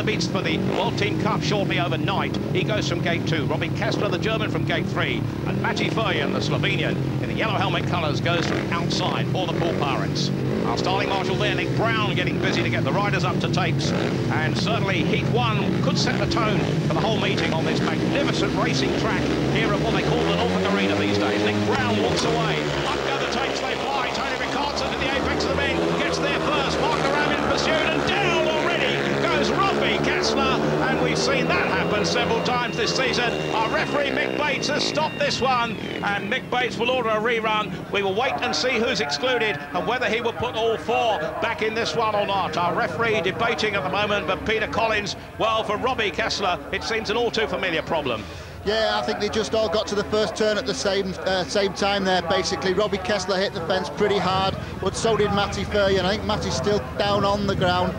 Beats for the World Team Cup shortly overnight. He goes from gate 2. Robbie Kessler, the German, from gate 3. And Matty Furrian, the Slovenian, in the yellow helmet colours, goes from outside for the Poole Pirates. Our starting marshal there, Nick Brown, getting busy to get the riders up to tapes. And certainly Heat 1 could set the tone for the whole meeting on this magnificent racing track here at what they call the Norfolk Arena these days. Nick Brown walks away. Up go the tapes, they fly. Tony Rickardson to the apex of the bend, gets there first. Mark Aram in pursuit, and down already goes Robbie Kessler, and we've seen that happen several times this season. Our referee Mick Bates has stopped this one, and Mick Bates will order a rerun. We will wait and see who's excluded and whether he will put all 4 back in this one or not. Our referee debating at the moment, but Peter Collins, well, for Robbie Kessler, it seems an all too familiar problem. Yeah, I think they just all got to the first turn at the same time there, basically. Robbie Kessler hit the fence pretty hard, but so did Matty Furrian. I think Matty's still down on the ground.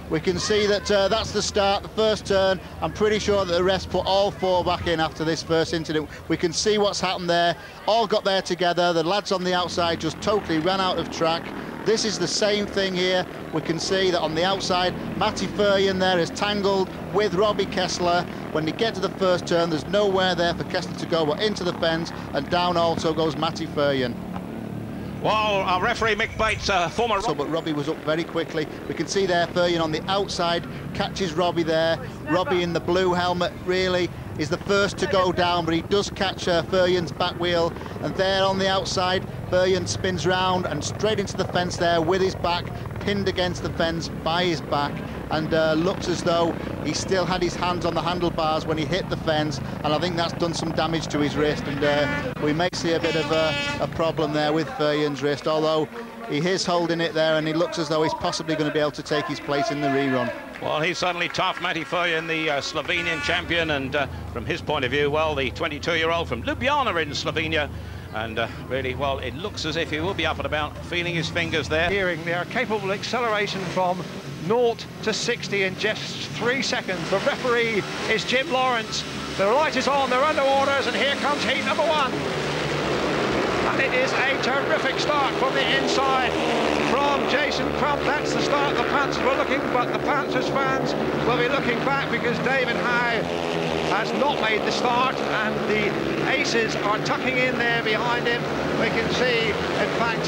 We can see that that's the start, the first turn. I'm pretty sure that the rest put all 4 back in after this first incident. We can see what's happened there. All got there together. The lads on the outside just totally ran out of track. This is the same thing here. We can see that on the outside, Matty Furrian there is tangled with Robbie Kessler. When they get to the first turn, there's nowhere there for Kessler to go but into the fence, and down also goes Matty Furrian. Well, our referee Mick Bates, former... But Robbie was up very quickly. We can see there Furrian on the outside catches Robbie there. Robbie in the blue helmet really is the first to go down, but he does catch Furrian's back wheel, and there on the outside Furrian spins round and straight into the fence there with his back pinned against the fence by his back, and looks as though he still had his hands on the handlebars when he hit the fence, and I think that's done some damage to his wrist, and we may see a bit of a problem there with Furrian's wrist, although he is holding it there, and he looks as though he's possibly going to be able to take his place in the rerun. Well, he's certainly tough, Matty Furrian, the Slovenian champion, and from his point of view, well, the 22-year-old from Ljubljana in Slovenia, and really, well, it looks as if he will be up and about, feeling his fingers there. Hearing they are capable of acceleration from 0 to 60 in just 3 seconds. The referee is Jim Lawrence. The light is on, they're under orders, and here comes heat number 1. And it is a terrific start from the inside from Jason Crump. That's the start the Panthers were looking, but the Panthers fans will be looking back because David Howe has not made the start, and the Aces are tucking in there behind him. We can see, in fact,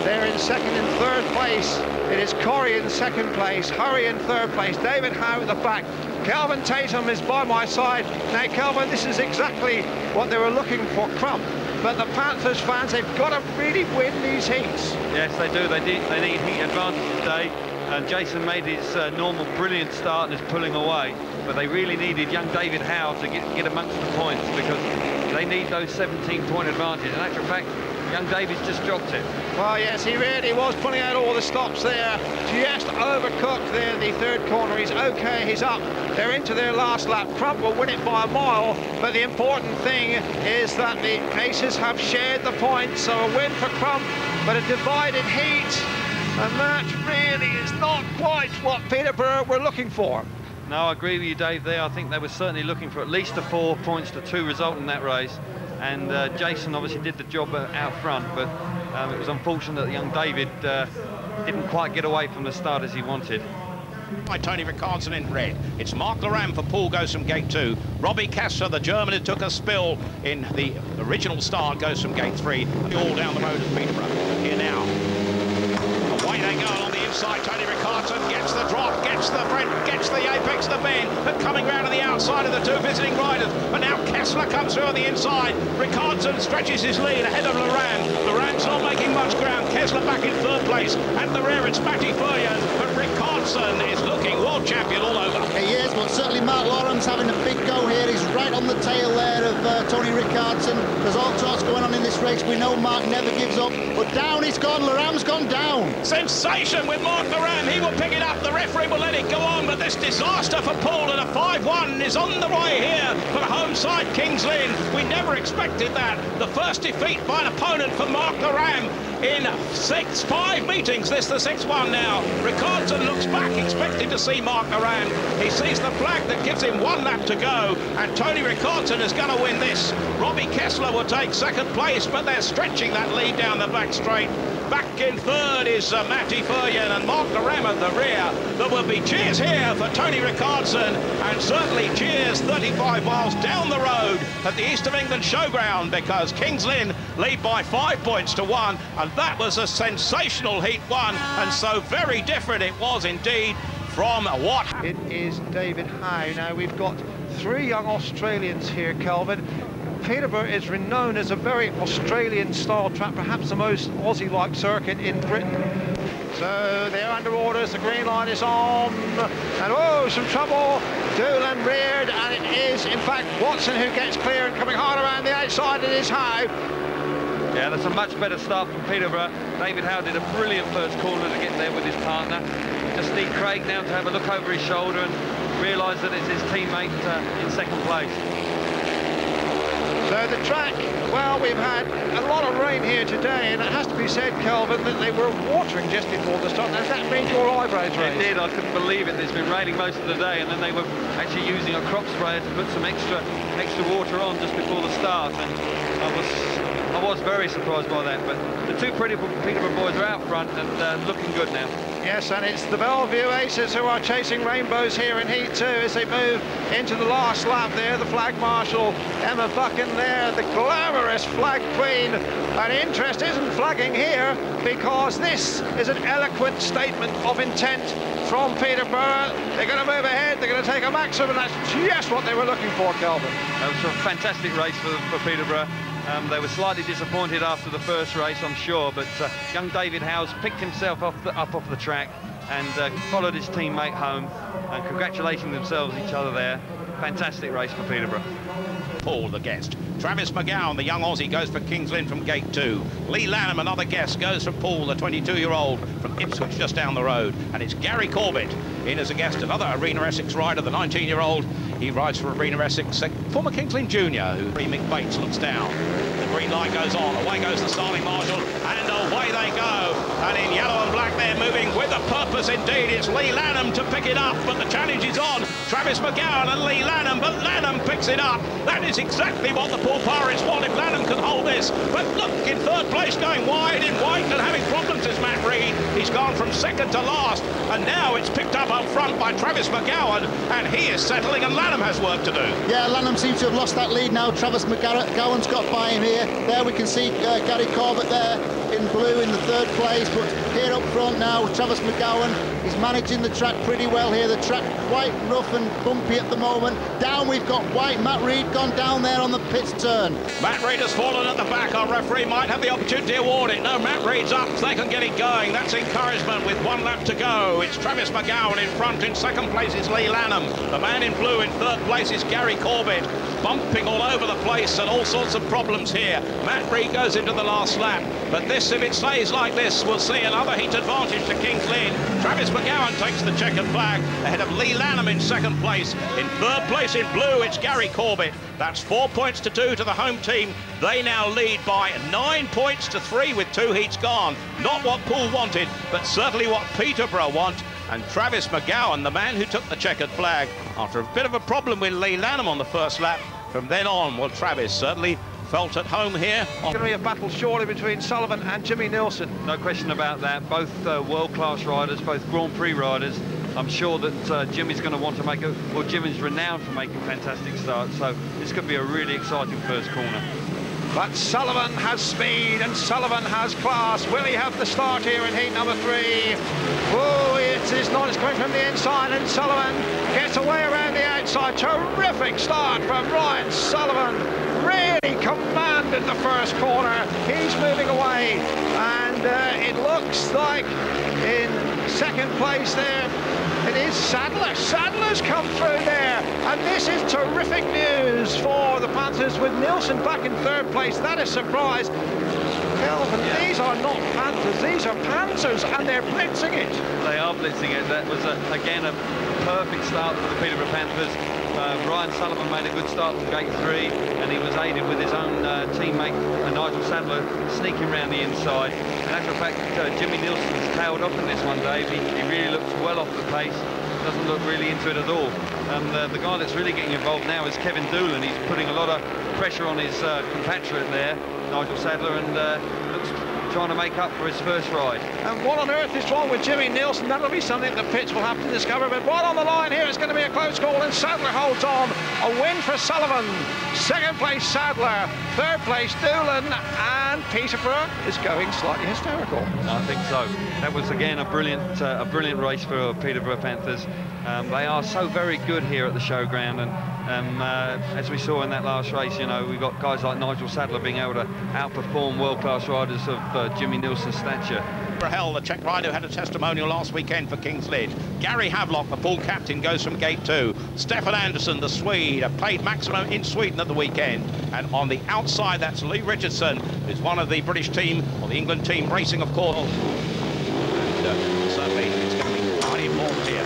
they're in 2nd and 3rd place. It is Corey in 2nd place, Hurry in 3rd place, David Howe at the back. Kelvin Tatum is by my side. Now, Kelvin, this is exactly what they were looking for, Crump. But the Panthers fans, they've got to really win these heats. Yes, they do. They need heat advantage today. And Jason made his normal brilliant start and is pulling away. But they really needed young David Howe to get amongst the points, because they need those 17-point advantage. In actual fact, young David's just dropped it. Well, yes, he really was pulling out all the stops there. Just overcooked there, the 3rd corner. He's okay, he's up. They're into their last lap. Crump will win it by a mile, but the important thing is that the Aces have shared the points, so a win for Crump, but a divided heat, and that really is not quite what Peterborough were looking for. No, I agree with you, Dave, there. I think they were certainly looking for at least a 4 points to 2 result in that race. And Jason obviously did the job out front, but it was unfortunate that young David didn't quite get away from the start as he wanted. By Tony Rickardson in red. It's Mark Laram for Poole, goes from gate 2. Robbie Kessler, the German who took a spill in the original start, goes from gate 3. All down the road at Peterborough. Here now. Away they go along the inside. Tony Rickardson gets the drop, gets the front, gets the apex of the bend, but coming round to the outside of the 2 visiting riders. But now Kessler comes through on the inside. Rickardson stretches his lead ahead of Laram. Laram's not making much ground. Kessler back in 3rd place. At the rear, it's Matty Furrian, but Rickardson is looking world champion all over. He is, but certainly Mark Lawrence having a big go here. He's right on the tail there of Tony Rickardson. There's all sorts going on in this race. We know Mark never gives up, but down he's gone. Laram's gone down. Sensation with Mark Laram. He will pick it up. The referee will let it go on, but this disaster for Poole, and a 5-1 is on the way here for the home side, Kings Lynn. We never expected that. The first defeat by an opponent for Mark Laram in 5 meetings. This the 6th one now. Rickardson looks back, expecting to see Mark Laram. He sees the flag that gives him 1 lap to go, and Tony Rickardson is going to win this. Robbie Kessler will take 2nd place, but they're stretching that lead down the back straight. Back in third is Matty Furrion and Mark Graham at the rear. There will be cheers here for Tony Rickardsson, and certainly cheers 35 miles down the road at the East of England Showground, because Kings Lynn lead by 5 points to 1, and that was a sensational Heat 1, and so very different it was indeed from what... It is David Howe. Now, we've got 3 young Australians here, Kelvin. Peterborough is renowned as a very Australian-style track, perhaps the most Aussie-like circuit in Britain. So they're under orders, the green line is on, and oh, some trouble. Doolan reared, and it is, in fact, Watson who gets clear, and coming hard around the outside, it is Howe. Yeah, that's a much better start from Peterborough. David Howe did a brilliant first corner to get there with his partner. Just need Craig now to have a look over his shoulder and realise that it's his teammate in second place. So the track, well, we've had a lot of rain here today, and it has to be said, Kelvin, that they were watering just before the start. Does that mean your eyebrows raised? It did. I couldn't believe it. It's been raining most of the day, and then they were actually using a crop sprayer to put some extra water on just before the start, and I was very surprised by that. But the 2 Peterborough boys are out front and looking good now. Yes, and it's the Bellevue Aces who are chasing rainbows here in Heat 2 as they move into the last lap there. The flag marshal, Emma Buchan there, the glamorous flag queen. And interest isn't flagging here, because this is an eloquent statement of intent from Peterborough. They're going to move ahead, they're going to take a maximum, and that's just what they were looking for, Kelvin. That was a fantastic race for Peterborough. They were slightly disappointed after the first race, I'm sure, but young David Howe's picked himself up off the track and followed his teammate home, and congratulating themselves, each other there. Fantastic race for Peterborough. Poole, the guest. Travis McGowan, the young Aussie, goes for Kings Lynn from gate 2. Leigh Lanham, another guest, goes for Poole, the 22-year-old from Ipswich, just down the road. And it's Gary Corbett in as a guest, another Arena Essex rider, the 19-year-old. He rides for Arena Essex, former Kings Lynn junior, who Mick Bates looks down. The green light goes on, away goes the starting marshal, and away they go. And in yellow and black, they're moving with a purpose indeed. It's Leigh Lanham to pick it up, but the challenge is on. Travis McGowan and Leigh Lanham, but Lanham picks it up. That is exactly what the Poole Pirates want if Lanham can hold this. But look, in third place, going wide in white and having problems is Matt Reed. He's gone from second to last, and now it's picked up front by Travis McGowan, and he is settling, and Lanham has work to do. Yeah, Lanham seems to have lost that lead now. Travis McGowan's got by him here. There we can see Gary Corbett there in blue in the third place, but here up front now, Travis McGowan is managing the track pretty well here. The track quite rough and bumpy at the moment. Down we've got white. Matt Reed gone down there on the pit turn. Matt Reed has fallen at the back. Our referee might have the opportunity to award it. No, Matt Reed's up. They can get it going. That's encouragement with 1 lap to go. It's Travis McGowan in front. In second place is Leigh Lanham. The man in blue in third place is Gary Corbett. Bumping all over the place and all sorts of problems here. Matt Reed goes into the last lap. But this, if it stays like this, we'll see another heat advantage to Kings Lynn. Travis McGowan takes the checkered flag ahead of Leigh Lanham in second place. In third place in blue, it's Gary Corbett. That's 4 points to 2 to the home team. They now lead by 9 points to 3 with 2 heats gone. Not what Poole wanted, but certainly what Peterborough want. And Travis McGowan, the man who took the checkered flag, after a bit of a problem with Leigh Lanham on the first lap, from then on, well, Travis certainly felt at home here. It's going to be a battle surely between Sullivan and Jimmy Nielsen. No question about that. Both world-class riders, both Grand Prix riders. I'm sure that Jimmy's going to want to make Jimmy's renowned for making fantastic starts, so this could be a really exciting first corner. But Sullivan has speed and Sullivan has class. Will he have the start here in heat number 3? Oh, it's not. It's coming from the inside, and Sullivan gets away around the outside. Terrific start from Ryan Sullivan. Really commanded the first corner. He's moving away, and it looks like in second place there, it is Sadler. Sadler's come through there, and this is terrific news for the Panthers with Nielsen back in third place. That is surprise. Kelvin, these are not Panthers, these are Panthers, and they're blitzing it. They are blitzing it. That was, again, a perfect start for the Peterborough Panthers. Ryan Sullivan made a good start from gate 3, and he was aided with his own teammate, Nigel Sadler, sneaking around the inside. And as a matter of fact, Jimmy Nielsen's tailed off in this one, Dave. He really looks well off the pace, doesn't look really into it at all. And the guy that's really getting involved now is Kevin Doolan. He's putting a lot of pressure on his compatriot there, Nigel Sadler, and looks trying to make up for his first ride. And what on earth is wrong with Jimmy Nielsen? That'll be something the pits will have to discover. But right on the line here, it's going to be a close call, and Sadler holds on. A win for Sullivan. Second place, Sadler. Third place, Doolan. And Peterborough is going slightly hysterical. I think so. That was, again, a brilliant race for Peterborough Panthers. They are so very good here at the showground, and as we saw in that last race, you know, we've got guys like Nigel Sadler being able to outperform world-class riders of Jimmy Nielsen's stature. Hell, the Czech rider who had a testimonial last weekend for King's Lynn. Gary Havelock, the Poole captain, goes from gate 2. Stefan Andersson, the Swede, played maximum in Sweden at the weekend. And on the outside, that's Leigh Richardson, who's one of the British team, or the England team, racing, of course. And certainly it's going to be highly important here.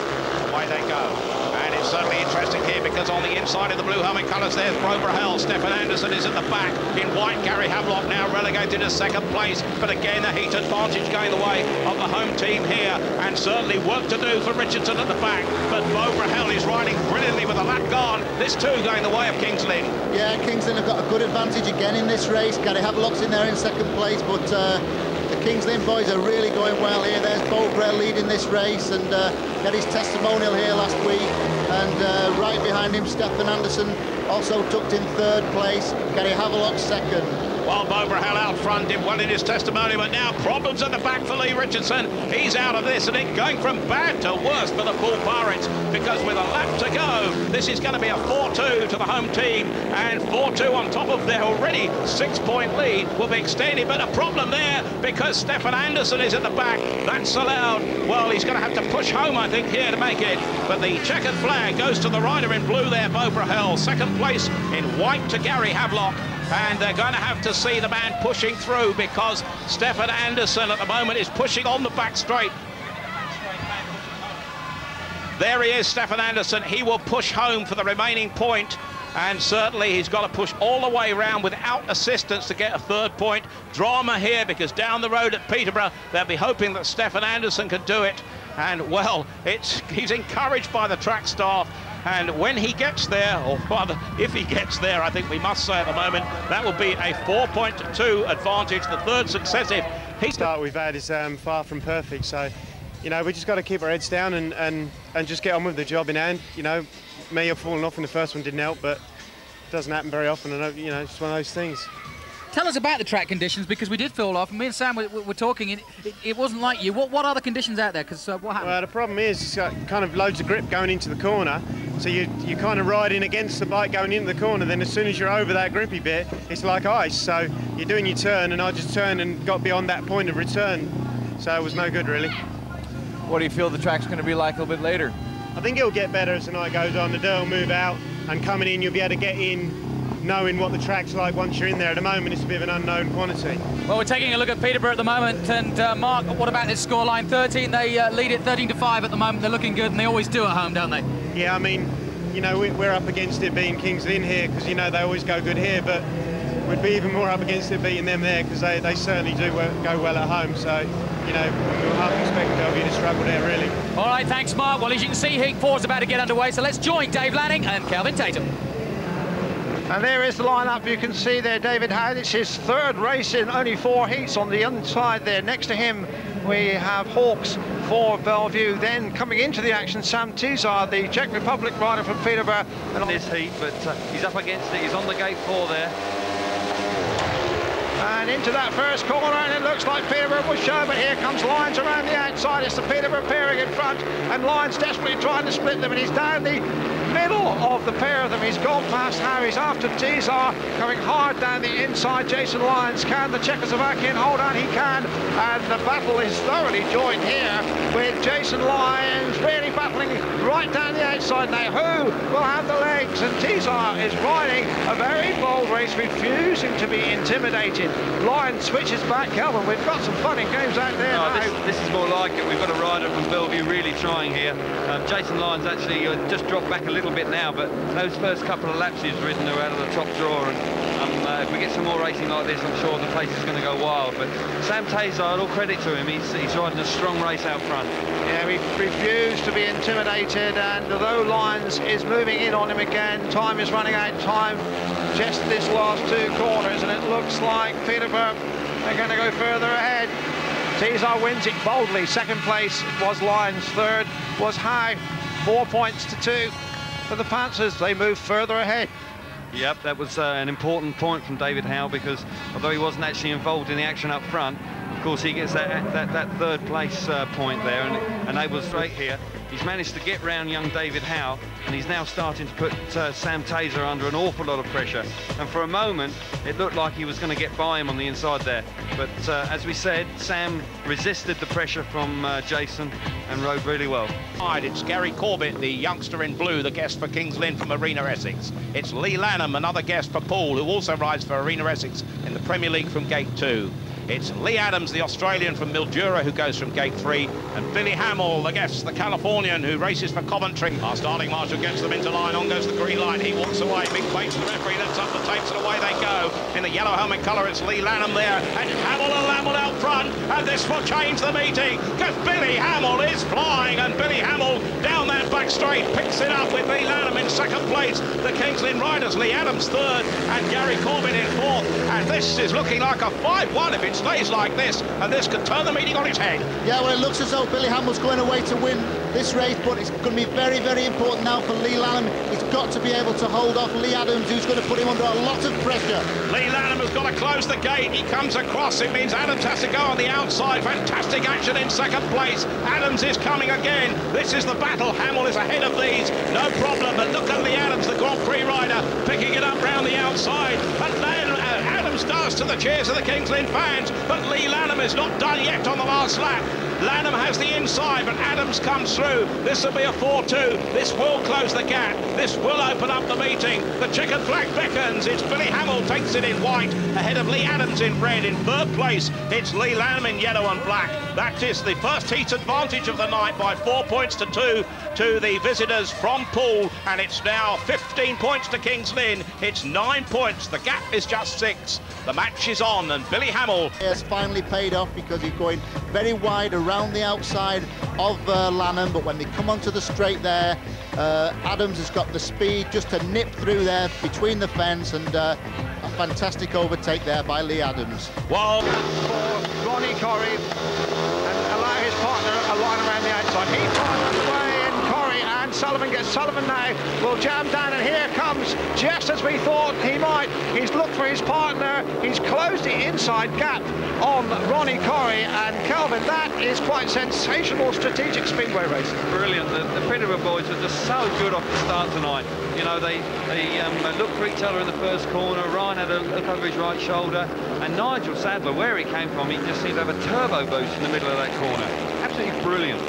Away they go. And it's certainly interesting here because on the inside of the blue helmet colours, there's Hell. Stefan Andersson is at the back in white. Gary Havelock now relegated to second place, but again the heat advantage going the way of the home team here, and certainly work to do for Richardson at the back. But Hell is riding brilliantly with a lap gone. This too going the way of King's Lynn. Yeah, King's Lynn have got a good advantage again in this race. Gary Havelock's in there in second place, but the King's Lynn boys are really going well here. There's Beaubrel leading this race, and got his testimonial here last week. And right behind him, Stefan Andersson also tucked in third place. Gary Havelock second. Well, Beaubrel out front did well in his testimony, but now problems at the back for Leigh Richardson. He's out of this, and it's going from bad to worse for the Poole Pirates, because with a lap to go, this is going to be a 4-2 to the home team, and 4-2 on top of their already 6-point lead will be extended. But a problem there, because Stefan Andersson is at the back. That's allowed. Well, he's going to have to push home, I think, here to make it. But the checkered flag goes to the rider in blue there, Beaubrel. Second place in white to Gary Havelock. And they're going to have to see the man pushing through, because Stefan Andersson at the moment is pushing on the back straight. There he is, Stefan Andersson. He will push home for the remaining point, and certainly he's got to push all the way around without assistance to get a third point. Drama here, because down the road at Peterborough, they'll be hoping that Stefan Andersson can do it. And, well, he's encouraged by the track staff. And when he gets there, or rather, if he gets there, I think we must say at the moment, that will be a 4.2 advantage, the third successive. The start we've had is far from perfect, so, you know, we just got to keep our heads down and just get on with the job in hand. You know, me falling off in the first one didn't help, but it doesn't happen very often, and, you know, it's one of those things. Tell us about the track conditions, because we did fall off, and me and Sam were talking, and it wasn't like you. What are the conditions out there? Because what happened? Well, the problem is it's got kind of loads of grip going into the corner, so you kind of riding against the bike going into the corner. Then as soon as you're over that grippy bit, it's like ice. So you're doing your turn, and I just turned and got beyond that point of return, so it was no good really. What do you feel the track's going to be like a little bit later? I think it'll get better as the night goes on. The dirt will move out, and coming in you'll be able to get in knowing what the track's like once you're in there. At the moment it's a bit of an unknown quantity. Well, we're taking a look at Peterborough at the moment, and Mark, what about this scoreline? 13, they lead it 13-5 at the moment. They're looking good, and they always do at home, don't they? Yeah, I mean, you know, we're up against it being King's Lynn here, because, you know, they always go good here, but we'd be even more up against it beating them there, because they certainly do go well at home. So, you know, we'll half expect there'll be a struggle there, really. All right, thanks, Mark. Well, as you can see, Heat 4 is about to get underway, so let's join Dave Lanning and Kelvin Tatum. And there is the lineup. You can see there David Howard. It's his third race in only 4 heats. On the inside there, next to him, we have Hawks for Bellevue. Then coming into the action, Sam Tizar, the Czech Republic rider from Peterborough. And on this heat, but he's up against it. He's on the gate 4 there. And into that first corner, and it looks like Peterborough will show, but here comes Lyons around the outside. It's the Peterborough pairing in front, and Lyons desperately trying to split them, and he's down the middle of the pair of them. He's gone past Harry's after Tizar, coming hard down the inside. Jason Lyons, can the Czechoslovakian hold on? He can, and the battle is thoroughly joined here with Jason Lyons really battling right down the outside. Now who will have the legs? And Tizar is riding a very bold race, refusing to be intimidated. Lyons switches back. Kelvin, we've got some fun and games out there now. This is more like it. We've got a rider from Bellevue really trying here. Jason Lyons actually just dropped back a little bit now, but those first couple of laps he's ridden are out of the top drawer, and if we get some more racing like this, I'm sure the place is going to go wild. But Sam Tizar, all credit to him, he's riding a strong race out front. Yeah, we refused to be intimidated, and although Lyons is moving in on him again, time is running out. Time just this last 2 corners, and it looks like Peterborough They're going to go further ahead. Cesar wins it boldly. Second place was Lyons. Third was Howe. 4 points to 2 for the Panthers. They move further ahead. Yep, that was an important point from David Howe, because although he wasn't actually involved in the action up front, of course he gets that third place point there and enables straight here. He's managed to get round young David Howe, and he's now starting to put Sam Taser under an awful lot of pressure. And for a moment, it looked like he was going to get by him on the inside there. But as we said, Sam resisted the pressure from Jason and rode really well. It's Gary Corbett, the youngster in blue, the guest for Kings Lynn from Arena Essex. It's Leigh Lanham, another guest for Poole, who also rides for Arena Essex in the Premier League from Gate 2. It's Lee Adams, the Australian from Mildura, who goes from Gate 3, and Billy Hamill, the guest, the Californian, who races for Coventry. Our starting marshal gets them into line, on goes the green line, he walks away, big face to the referee, lifts up the tapes and away they go. In the yellow helmet colour, it's Leigh Lanham there, and Hamill and Lamel out front, and this will change the meeting, because Billy Hamill is flying, and Billy Hamill down that back straight picks it up with Leigh Lanham in second place. The Kings Lynn riders, Lee Adams third, and Gary Corbett in fourth, and this is looking like a 5-1 if it's stays like this, and this could turn the meeting on its head. Yeah, well, it looks as though Billy Hamill's going away to win this race, but it's going to be very, very important now for Leigh Lanham. He's got to be able to hold off Lee Adams, who's going to put him under a lot of pressure. Leigh Lanham has got to close the gate. He comes across. It means Adams has to go on the outside. Fantastic action in second place. Adams is coming again. This is the battle. Hamill is ahead of these. No problem. But look at Lee Adams, the Grand Prix rider, picking it up round the outside. And then Adams does, to the cheers of the Kings Lynn fans. But Leigh Lanham is not done yet on the last lap. Lanham has the inside, but Adams comes through. This will be a 4-2. This will close the gap. This will open up the meeting. The checkered flag beckons. It's Billy Hamill takes it in white, ahead of Lee Adams in red. In third place, it's Leigh Lanham in yellow and black. That is the first heat advantage of the night by 4 points to 2 to the visitors from Poole, and it's now 15 points to Kings Lynn. It's 9 points. The gap is just 6. The match is on, and Billy Hamill has finally paid off, because he's going very wide around the outside of Lanham, but when they come onto the straight there, Adams has got the speed just to nip through there between the fence, and a fantastic overtake there by Leigh Adams. Well, For Ronnie Corrie, and allow his partner a line around the outside. He finds the way in Corrie, and Sullivan gets Sullivan now. Will jam down, and here comes, just as we thought he might. He's looked for his partner. He's closed the inside gap on Ronnie Corrie, and Kelvin, that is quite sensational strategic speedway racing. Brilliant. The Peterborough boys are just so good off the start tonight. You know, they looked for each other in the first corner. Ryan had a look over his right shoulder, and Nigel Sadler, where he came from, he just seemed to have a turbo boost in the middle of that corner. Absolutely brilliant.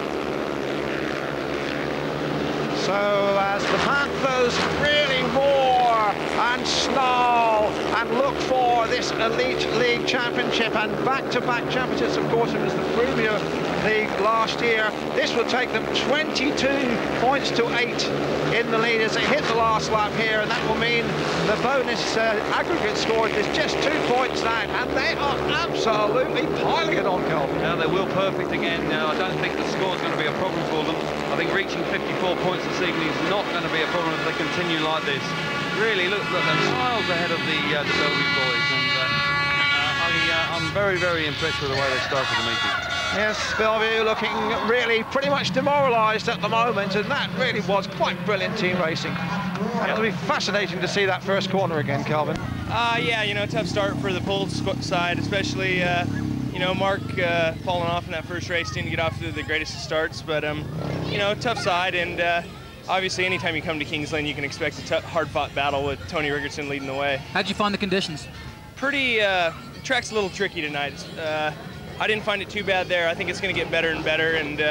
So as the Panthers really roar and snarl and look for this Elite League Championship and back-to-back championships, of course, it was the Premier League last year. This will take them 22 points to 8 in the lead as they hit the last lap here, and that will mean the bonus aggregate score is just 2 points now, and they are absolutely piling it on, Kelvin. Now they're wheel perfect again. Now I don't think the score's going to be a problem for them. I think reaching 54 points this evening is not going to be a problem if they continue like this. Really, look, they're miles ahead of the Bellevue boys, and I'm very, very impressed with the way they started the meeting. Yes, Bellevue looking really pretty much demoralised at the moment, and that really was quite brilliant team racing. And it'll be fascinating to see that first corner again, Calvin. Yeah, you know, tough start for the Poole side, especially, you know, Mark falling off in that first race, didn't get off to the greatest of starts, but, you know, tough side, and obviously anytime you come to Kings Lynn, you can expect a hard-fought battle with Tony Rickardsson leading the way. How'd you find the conditions? Pretty, the track's a little tricky tonight. I didn't find it too bad there. I think it's going to get better and better, and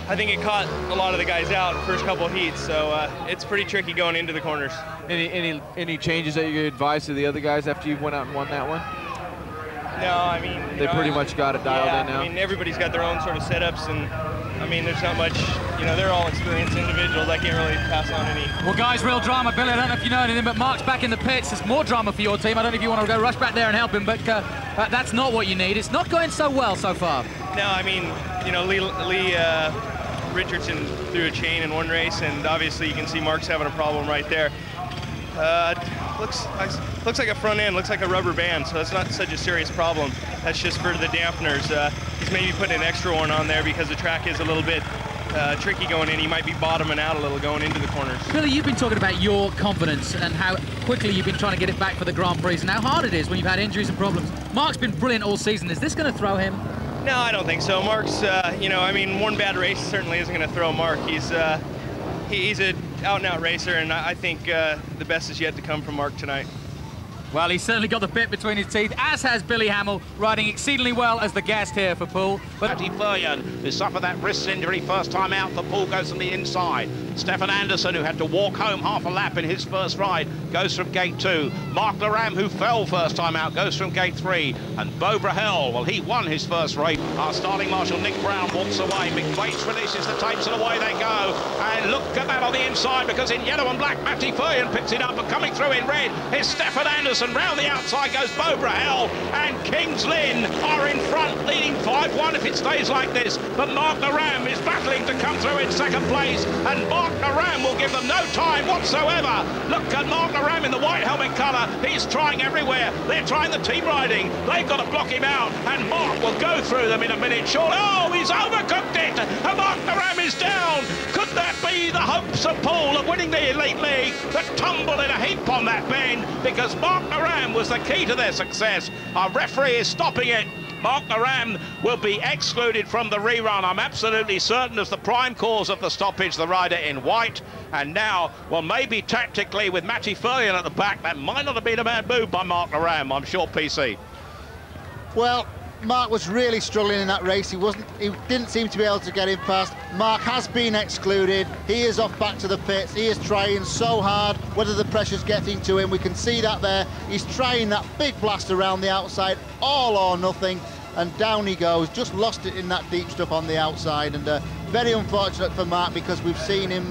I think it caught a lot of the guys out in the first couple of heats, so it's pretty tricky going into the corners. Any changes that you advise to the other guys after you went out and won that one? No, I mean... They pretty much got it dialed in now? I mean, everybody's got their own sort of setups, and I mean, there's not much, you know, they're all experienced individuals. I can't really pass on any. Well, guys, real drama. Billy, I don't know if you know anything, but Mark's back in the pits. There's more drama for your team. I don't know if you want to go rush back there and help him, but that's not what you need. It's not going so well so far. No, I mean, you know, Leigh Richardson threw a chain in one race, and obviously you can see Mark's having a problem right there. Looks like a front end, looks like a rubber band, so it's not such a serious problem. that's just for the dampeners. He's maybe putting an extra one on there because the track is a little bit tricky going in. He might be bottoming out a little going into the corners. Billy, you've been talking about your confidence and how quickly you've been trying to get it back for the Grand Prix and how hard it is when you've had injuries and problems. Mark's been brilliant all season. Is this going to throw him? No, I don't think so. Mark's, you know, I mean, one bad race certainly isn't going to throw Mark. He's an out-and-out racer, and I think the best is yet to come from Mark tonight. Well, he's certainly got the bit between his teeth, as has Billy Hamill, riding exceedingly well as the guest here for Poole. But Matty Furrion, who suffered that wrist injury first time out for Poole, goes from the inside. Stefan Anderson, who had to walk home half a lap in his first ride, goes from gate 2. Mark Laram, who fell first time out, goes from gate 3. And Beau Brahel, well, he won his first race. Our starting marshal, Nick Brown, walks away. McBates releases the tapes and away they go. And look at that on the inside, because in yellow and black, Matty Furrion picks it up, but coming through in red is Stefan Anderson. Round the outside goes Beau Brahel, and King's Lynn are in front, leading 5-1 if it stays like this. But Mark Laram is battling to come through in second place, and Mark Laram will give them no time whatsoever. Look at Mark Laram in the white helmet colour. He's trying everywhere. They're trying the team riding. They've got to block him out, and Mark will go through them in a minute short. Oh, he's overcooked it, and Mark Laram is down. Could that be the hopes of Poole of winning the Elite League that tumbled in a heap on that bend? Because Mark Laram was the key to their success. Our referee is stopping it. Mark Laram will be excluded from the rerun. I'm absolutely certain as the prime cause of the stoppage, the rider in white. And now, well, maybe tactically with Matty Furrion at the back, that might not have been a bad move by Mark Laram, I'm sure, PC. Well, Mark was really struggling in that race. He didn't seem to be able to get him past. Mark has been excluded. He is off back to the pits. He is trying so hard, whether the pressure's getting to him. We can see that there. He's trying that big blast around the outside, all or nothing, and down he goes. Just lost it in that deep stuff on the outside, and very unfortunate for Mark, because we've seen him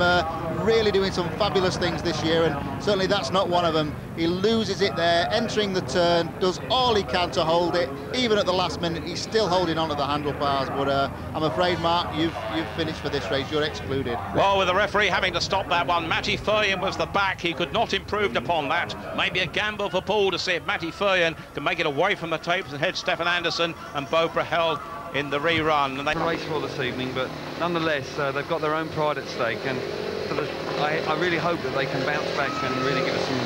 really doing some fabulous things this year, and certainly that's not one of them. He loses it there, entering the turn, does all he can to hold it. Even at the last minute, he's still holding on to the handlebars, but I'm afraid, Mark, you've finished for this race. You're excluded. Well, with the referee having to stop that one, Matty Furrion was the back. He could not improve upon that. Maybe a gamble for Poole to see if Matty Furrion can make it away from the tapes and head Stefan Anderson and Beau Brahel in the rerun. And they race for this evening, but nonetheless, they've got their own pride at stake, and I really hope that they can bounce back and really give us some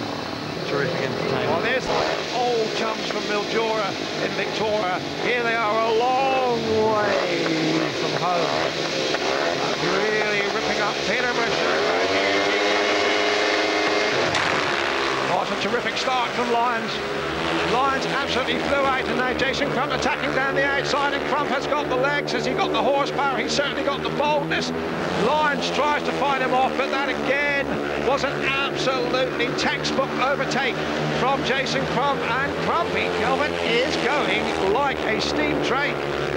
terrific entertainment. Well, there's old chums from Mildura in Victoria. Here they are, a long way from home. Really ripping up Peterborough. What a terrific start from Lyons. Lyons absolutely flew out, and now Jason Crump attacking down the outside, and Crump has got the legs. Has he got the horsepower? He's certainly got the boldness. Lyons tries to find him off, but that again was an absolutely textbook overtake from Jason Crump, and Crumpy Kelvin is going like a steam train.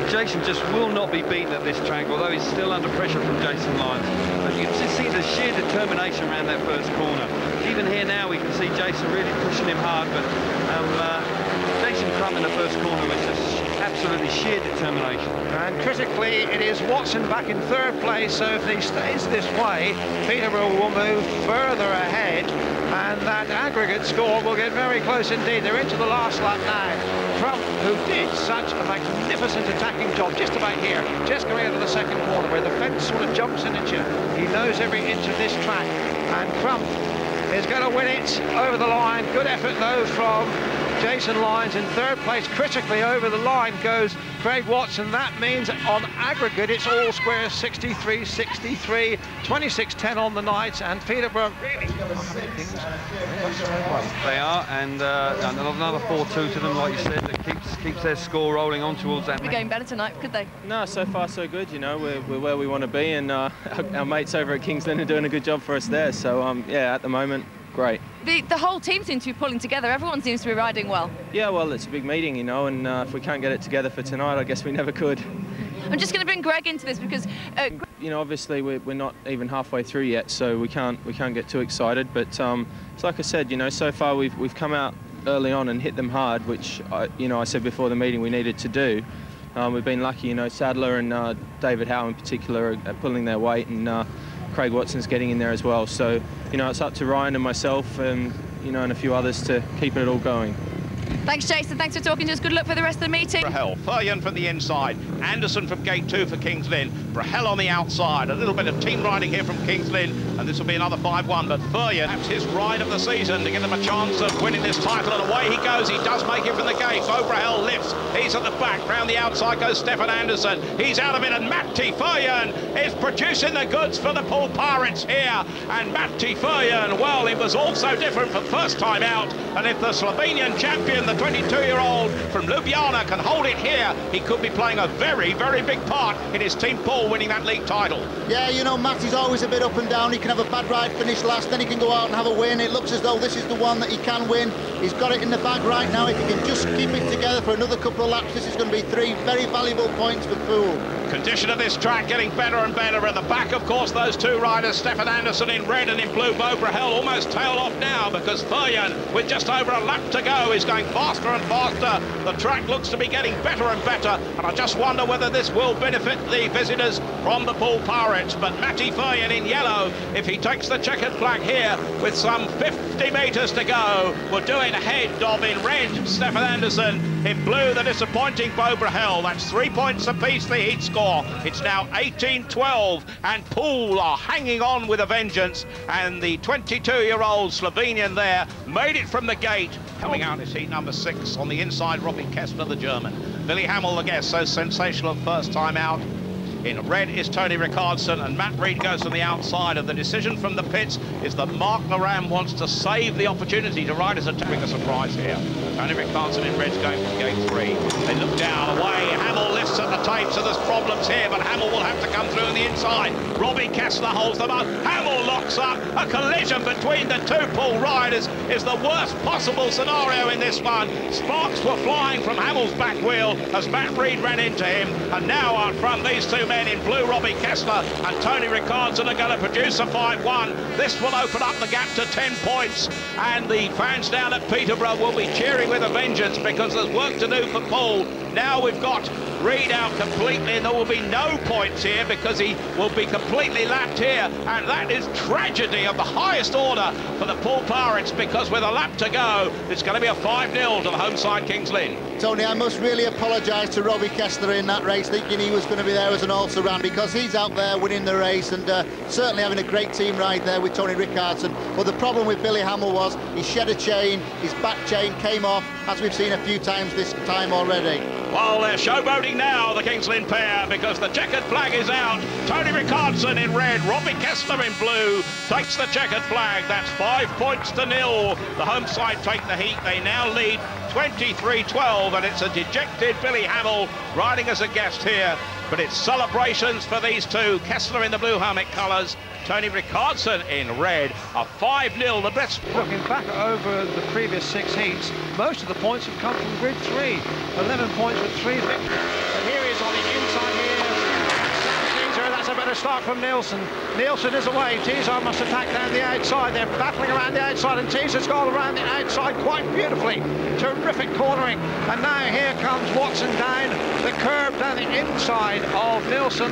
Jason just will not be beaten at this track, although he's still under pressure from Jason Lyons. But you can just see the sheer determination around that first corner. Even here now, we can see Jason really pushing him hard, but Jason Crump in the first corner was just absolutely sheer determination. And critically, it is Watson back in third place, so if he stays this way, Peterborough will move further ahead, and that aggregate score will get very close indeed. They're into the last lap now. Crump, who did such a magnificent attacking job just about here, just going into the second corner where the fence sort of jumps in at you. He knows every inch of this track, and Crump is going to win it over the line. Good effort though from Jason Lyons in third place. Critically over the line goes Craig Watson. That means on aggregate it's all squares, 63-63, 26-10 on the nights, and Peterborough really things. They are, and another 4-2 to them, like you said, that keeps their score rolling on towards that. We're going better tonight, could they? No, so far so good. You know, we're where we want to be, and our mates over at King's Lynn are doing a good job for us there. So yeah, at the moment, great. The whole team seems to be pulling together. Everyone seems to be riding well. Yeah, well, it's a big meeting, you know, and if we can't get it together for tonight, I guess we never could. I'm just going to bring Greg into this because you know, obviously we're not even halfway through yet, so we can't get too excited. But it's like I said, you know, so far we've come out early on and hit them hard, which I said before the meeting we needed to do. We've been lucky, you know, Sadler and David Howe in particular are pulling their weight, and Craig Watson's getting in there as well. So, you know, it's up to Ryan and myself and, you know, and a few others to keep it all going. Thanks, Jason. Thanks for talking to us. Good luck for the rest of the meeting. Brahel, Furrion from the inside, Anderson from gate 2 for Kings Lynn, Brahel on the outside, a little bit of team riding here from Kings Lynn, and this will be another 5-1, but Furrion, that's his ride of the season to give them a chance of winning this title, and away he goes. He does make it from the gate. Bo Brahel lifts, he's at the back, round the outside goes Stefan Anderson, he's out of it, and Matti Furrion is producing the goods for the Poole Pirates here, and Matti Furrion, well, it was also different for first time out, and if the Slovenian champion, the 22-year-old from Ljubljana, can hold it here, he could be playing a very, very big part in his team Poole winning that league title. Yeah, you know, Matty's always a bit up and down. He can have a bad ride, finish last, then he can go out and have a win. It looks as though this is the one that he can win. He's got it in the bag right now. If he can just keep it together for another couple of laps, this is going to be 3 very valuable points for Poole. Condition of this track getting better and better. At the back, of course, those two riders, Stefan Anderson in red and in blue. Bo Brahel almost tailed off now because Furrion, with just over a lap to go, is going faster and faster. The track looks to be getting better and better, and I just wonder whether this will benefit the visitors from the Poole Pirates. But Matti Furrion in yellow, if he takes the checkered flag here with some 50 metres to go, will do it ahead of, in red, Stefan Anderson, in blue, the disappointing Bo Brahel. That's 3 points apiece, the heat score. It's now 18-12, and Poole are hanging on with a vengeance, and the 22-year-old Slovenian there made it from the gate. Coming out is heat number 6 on the inside, Robbie Kessler, the German. Billy Hamill, the guest, so sensational first time out. In red is Tony Rickardsson, and Matt Reed goes from the outside, and the decision from the pits is that Mark Laram wants to save the opportunity to ride as a surprise here. Tony Rickardsson in red's going from gate 3. They look down, away, Hamill lifts at the tape, so there's problems here, but Hamill will have to come through on the inside. Robbie Kessler holds them up, Hamill locks up. A collision between the two Poole riders is the worst possible scenario in this one. Sparks were flying from Hamill's back wheel as Matt Reed ran into him, and now out front, these two men in blue, Robbie Kessler and Tony Rickardsson, are going to produce a 5-1. This will open up the gap to 10 points, and the fans down at Peterborough will be cheering with a vengeance because there's work to do for Poole. Now we've got Reed out completely, and there will be no points here because he will be completely lapped here, and that is tragedy of the highest order for the Poole Pirates, because with a lap to go, it's going to be a 5-0 to the home side Kings Lynn. Tony, I must really apologise to Robbie Kessler in that race, thinking he was going to be there as an also-ran, because he's out there winning the race and certainly having a great team ride there with Tony Rickardsson. But the problem with Billy Hamill was he shed a chain, his back chain came off, as we've seen a few times this time already. Well, they're showboating now, the Kings Lynn pair, because the checkered flag is out. Tony Rickardsson in red, Robbie Kessler in blue takes the checkered flag. That's 5 points to 0. The home side take the heat. They now lead 23-12, and it's a dejected Billy Hamill riding as a guest here. But it's celebrations for these two. Kessler in the blue helmet colours, Tony Rickardsson in red. A 5-0, the best. Looking back over the previous 6 heats, most of the points have come from grid 3. 11 points with 3 victories. And here he is on the inside here. That's a better start from Nielsen. Nielsen is away. Teasar must attack down the outside. They're battling around the outside, and Teasar's gone around the outside quite beautifully. Terrific cornering. And now here comes Watson down the curb down the inside of Nielsen.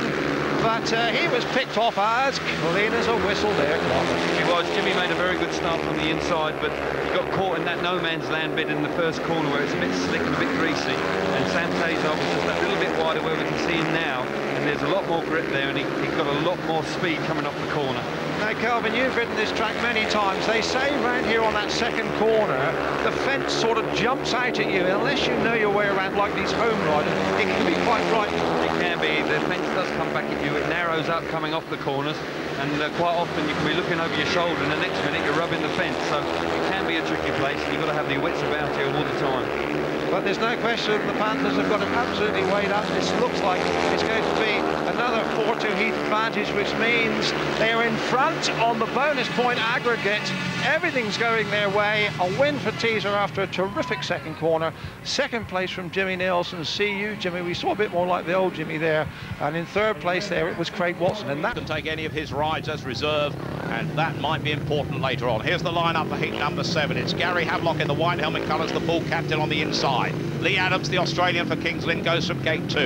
But he was picked off as clean as a whistle there. He was. Jimmy made a very good start from the inside, but he got caught in that no man's land bit in the first corner where it's a bit slick and a bit greasy. And Sam Teasar was just that little bit wider where we can see him now. And there's a lot more grip there, and he got a lot more speed coming off the corner. Now, Kelvin, you've ridden this track many times. They say round here on that second corner, the fence sort of jumps out at you. Unless you know your way around like these home riders, it can be quite frightening. It can be. The fence does come back at you. It narrows up coming off the corners, and quite often you can be looking over your shoulder, and the next minute you're rubbing the fence. So it can be a tricky place, and you've got to have your wits about you all the time. But there's no question the Panthers have got it absolutely weighed up. This looks like it's going to be another 4-2 heat advantage, which means they are in front on the bonus point aggregate. Everything's going their way. A win for Teasar after a terrific second corner. Second place from Jimmy Nielsen. See you, Jimmy. We saw a bit more like the old Jimmy there. And in third place there, it was Craig Watson. And that can take any of his rides as reserve, and that might be important later on. Here's the lineup for heat number 7. It's Gary Havelock in the white helmet colours, the Poole captain on the inside. Lee Adams, the Australian for Kings Lynn, goes from gate 2.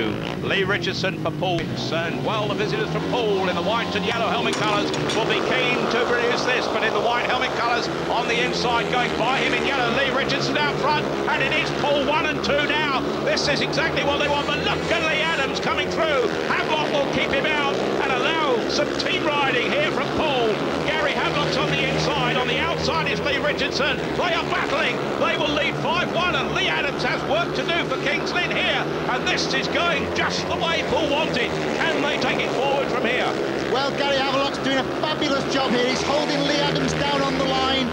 Lee Richardson for Poole. And, well, the visitors from Poole in the white and yellow helmet colours will be keen to produce this but in the white helmet colours on the inside, going by him in yellow, Leigh Richardson out front, and it is Poole 1 and 2 now. This is exactly what they want, but look at Lee Adams coming through. Havelock will keep him out and allow some team riding here from Poole. Gary Havelock's on the inside, on the outside is Leigh Richardson. They are battling, they will lead 5-1, and Lee Adams has work to do for Kings Lynn here, and this is going just the way Poole wanted. Can they take it forward from here? Well, Gary Havelock's doing a fabulous job here. He's holding Lee Adams down on the line.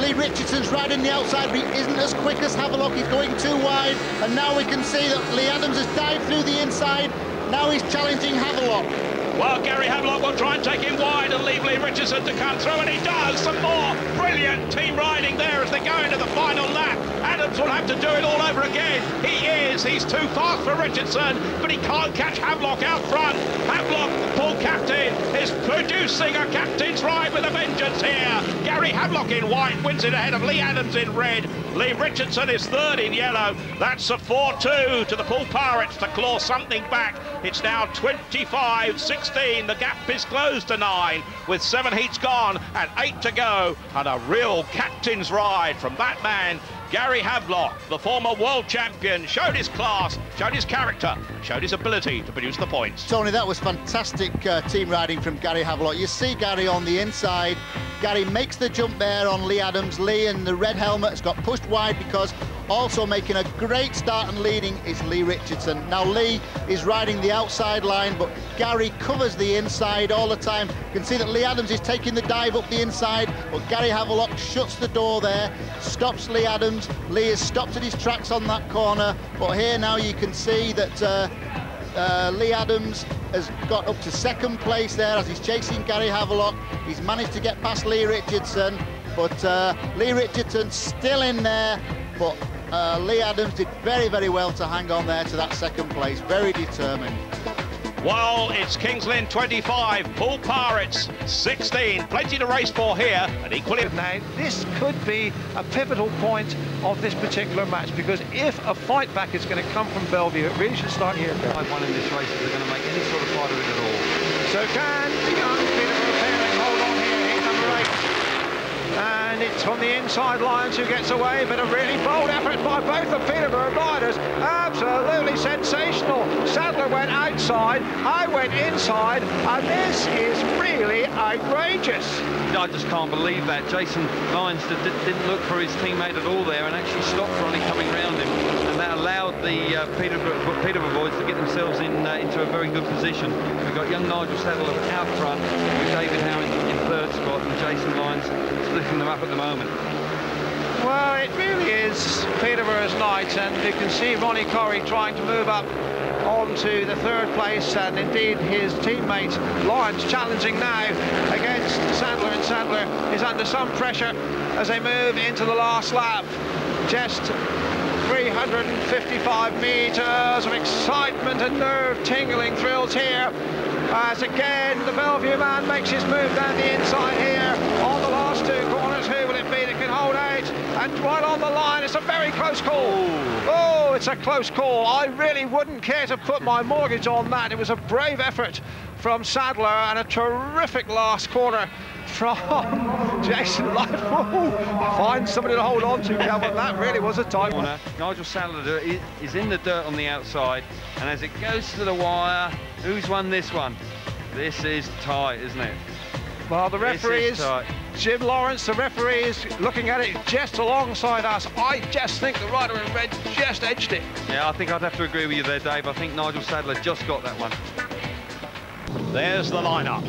Leigh Richardson's riding the outside, but he isn't as quick as Havelock. He's going too wide, and now we can see that Lee Adams has dived through the inside. Now he's challenging Havelock. Well, Gary Havelock will try and take him wide and leave Leigh Richardson to come through, and he does. Some more brilliant team riding there as they go into the final lap. Adams will have to do it all over again. He's too fast for Richardson, but he can't catch Havelock out front. Havelock, Poole captain, is producing a captain's ride with a vengeance here. Gary Havelock in white wins it ahead of Lee Adams in red. Leigh Richardson is third in yellow. That's a 4-2 to the Poole Pirates to claw something back. It's now 25-16. The gap is closed to 9 with 7 heats gone and 8 to go. And a real captain's ride from that man, Gary Havelock, the former world champion, showed his class, showed his character, showed his ability to produce the points. Tony, that was fantastic team riding from Gary Havelock. You see Gary on the inside. Gary makes the jump there on Lee Adams. Lee in the red helmet has got pushed wide because also making a great start and leading is Leigh Richardson. Now Lee is riding the outside line, but Gary covers the inside all the time. You can see that Lee Adams is taking the dive up the inside, but Gary Havelock shuts the door there, stops Lee Adams. Lee has stopped at his tracks on that corner, but here now you can see that Lee Adams has got up to second place there as he's chasing Gary Havelock. He's managed to get past Leigh Richardson, but Leigh Richardson still in there, but Lee Adams did very, very well to hang on there to that second place, very determined. Well, it's Kings Lynn 25, Poole Pirates 16. Plenty to race for here, and equally... Now, this could be a pivotal point of this particular match, because if a fight back is going to come from Bellevue, it really should start here. I've won in this race if they're going to make any sort of fight of it at all. So can the young Peterborough pairing hold on here? He's number 8. And it's from the inside lines who gets away, but a really bold effort by both the Peterborough riders. Absolutely sensational. Sadler went outside, I went inside, and this is really outrageous. I just can't believe that. Jason Lyons didn't look for his teammate at all there and actually stopped Ronnie coming round him, and that allowed the Peterborough boys to get themselves into a very good position. We've got young Nigel Sadler out front with David Howe in third spot, and Jason Lyons splitting them up at the moment. Well, it really is Peterborough's night, and you can see Ronnie Corrie trying to move up onto the third place, and indeed his teammate Lawrence challenging now against Sadler, and Sadler is under some pressure as they move into the last lap. Just 355 metres of excitement and nerve-tingling thrills here, as again the Bellevue man makes his move down the inside here on the last 2 corners. Who will it be that can hold out? And right on the line, it's a very close call. Oh, it's a close call. I really wouldn't care to put my mortgage on that. It was a brave effort from Sadler and a terrific last corner from Jason Lyons. Find somebody to hold on to, Calvin. That really was a tight one. Nigel Sadler is in the dirt on the outside, and as it goes to the wire, who's won this one? This is tight, isn't it? Well, the referee is Jim Lawrence. The referee is looking at it just alongside us. I just think the rider in red just edged it. Yeah, I think I'd have to agree with you there, Dave. I think Nigel Sadler just got that one. There's the lineup.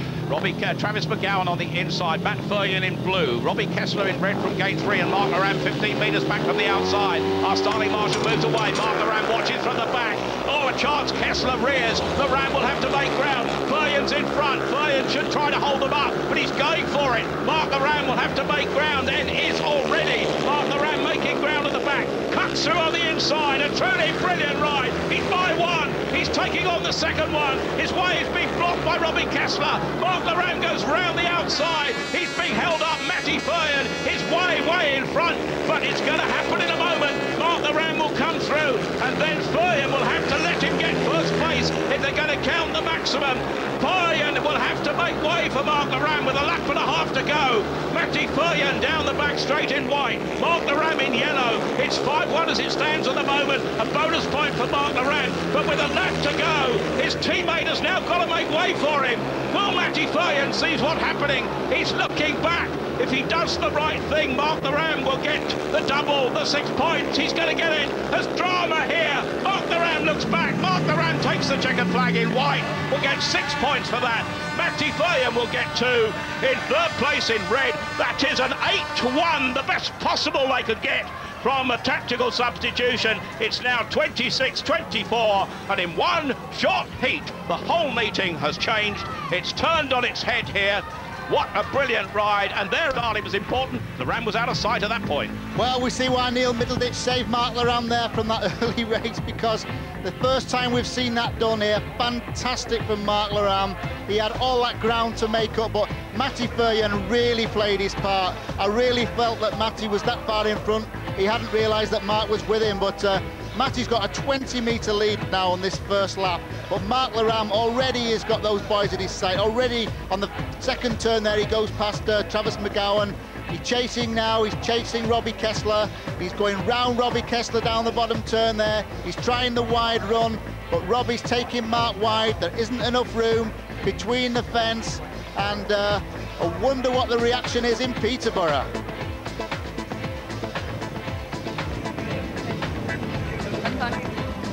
Travis McGowan on the inside, Matt Furrion in blue, Robbie Kessler in red from gate 3, and Mark Loran 15 metres back from the outside. Our Starling Marshall moves away, Mark Loran watches from the back. Oh, a chance, Kessler rears. Loran will have to make ground. Furrion's in front. Furrion should try to hold them up, but he's going for it. Mark Loran will have to make ground, and is already. Mark Loran making ground at the back. Cuts through on the inside, a truly brilliant ride. He's by 1. He's taking on the second one. His way is being blocked by Robbie Kessler. Mark Loran goes round the outside. He's being held up. Matty Furrion is way in front, but it's going to happen in a moment. Mark Loran will come through, and then Furrion will have to let him get first place if they're going to count the maximum. Furrion will have to make way for Mark Loran with a lap and a half to go. Matty Furrion down the back straight in white. Mark Laram in yellow. It's 5-1 as it stands at the moment. A bonus point for Mark Laram, but with a lap to go, his teammate has now got to make way for him. Well, Matty Furrion sees what's happening. He's looking back. If he does the right thing, Mark Laram will get the double, the 6 points. He's going to get it. There's drama here. Mark Laram looks back. Mark Laram takes the checkered flag in white. Will get 6 points for that. Matty Furrion will get 2. In third place in red, that is an 8-1, the best possible they could get from a tactical substitution. It's now 26-24, and in one short heat, the whole meeting has changed. It's turned on its head here. What a brilliant ride, and their starting was important. Laram was out of sight at that point. Well, we see why Neil Middleditch saved Mark Laram there from that early race, because the first time we've seen that done here, fantastic from Mark Laram. He had all that ground to make up, but Matty Furrion really played his part. I really felt that Matty was that far in front. He hadn't realised that Mark was with him, but Matty's got a 20-metre lead now on this first lap, but Mark Laram already has got those boys at his sight. Already on the second turn there, he goes past Travis McGowan. He's chasing now, he's chasing Robbie Kessler. He's going round Robbie Kessler down the bottom turn there. He's trying the wide run, but Robbie's taking Mark wide. There isn't enough room between the fence, and I wonder what the reaction is in Peterborough.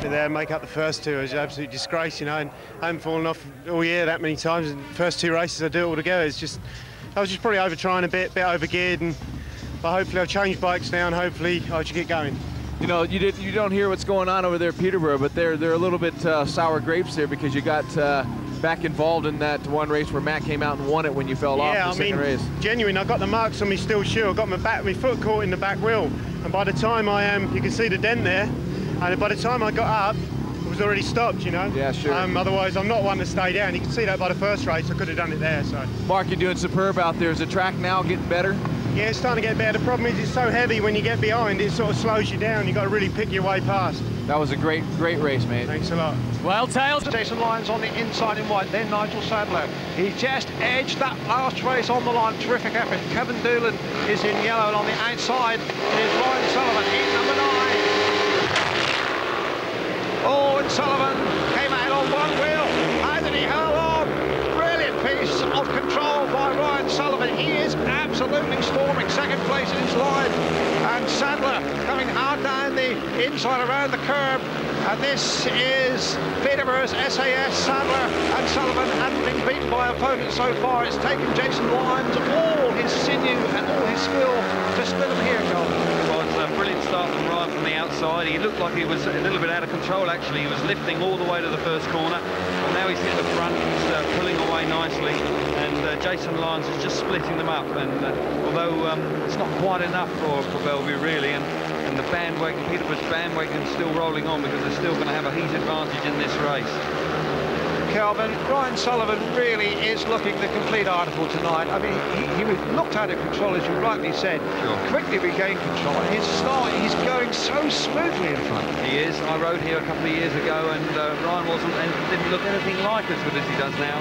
There, make up the first two is an absolute disgrace, you know, and I haven't fallen off all year that many times. And the first 2 races I do it all together. It's just, I was just probably over trying a bit over geared, but hopefully I'll change bikes now and hopefully I should get going. You know, you don't hear what's going on over there at Peterborough, but they're a little bit sour grapes there, because you got back involved in that one race where Matt came out and won it when you fell off the second race. Genuine, I got the marks on my steel shoe. I got my foot caught in the back wheel, and by the time you can see the dent there. And by the time I got up, it was already stopped, you know? Yeah, sure. Otherwise, I'm not one to stay down. You can see that by the first race. I could have done it there, so. Mark, you're doing superb out there. Is the track now getting better? Yeah, it's starting to get better. The problem is it's so heavy when you get behind, it sort of slows you down. You've got to really pick your way past. That was a great race, mate. Thanks a lot. Well, Tails. Jason Lyons on the inside in white, then Nigel Sadler. He just edged that last race on the line. Terrific effort. Kevin Doolan is in yellow, and on the outside is Ryan Sullivan, heat number 9. Oh, and Sullivan came out on one wheel. How did he hurl on? Brilliant piece of control by Ryan Sullivan. He is absolutely storming. Second place in his line. And Sadler coming hard down the inside around the curb. And this is Peterborough's SAS. Sadler and Sullivan hadn't been beaten by opponents so far. It's taken Jason Lyons all his sinew and all his skill to split them here, John. Well, it's a brilliant start from Ryan from the outside. He looked like he was a little bit out of control, actually. He was lifting all the way to the first corner. But now he's hit the front. He's pulling away nicely. And Jason Lyons is just splitting them up. And although it's not quite enough for Bellevue, really, and the bandwagon, Peterborough's bandwagon, still rolling on, because they're still going to have a heat advantage in this race. Calvin, Ryan Sullivan really is looking the complete article tonight. I mean, he looked out of control, as you rightly said. Sure. Quickly regained control. His start, he's going so smoothly in front. He is. I rode here a couple of years ago, and Ryan didn't look anything like as good as he does now.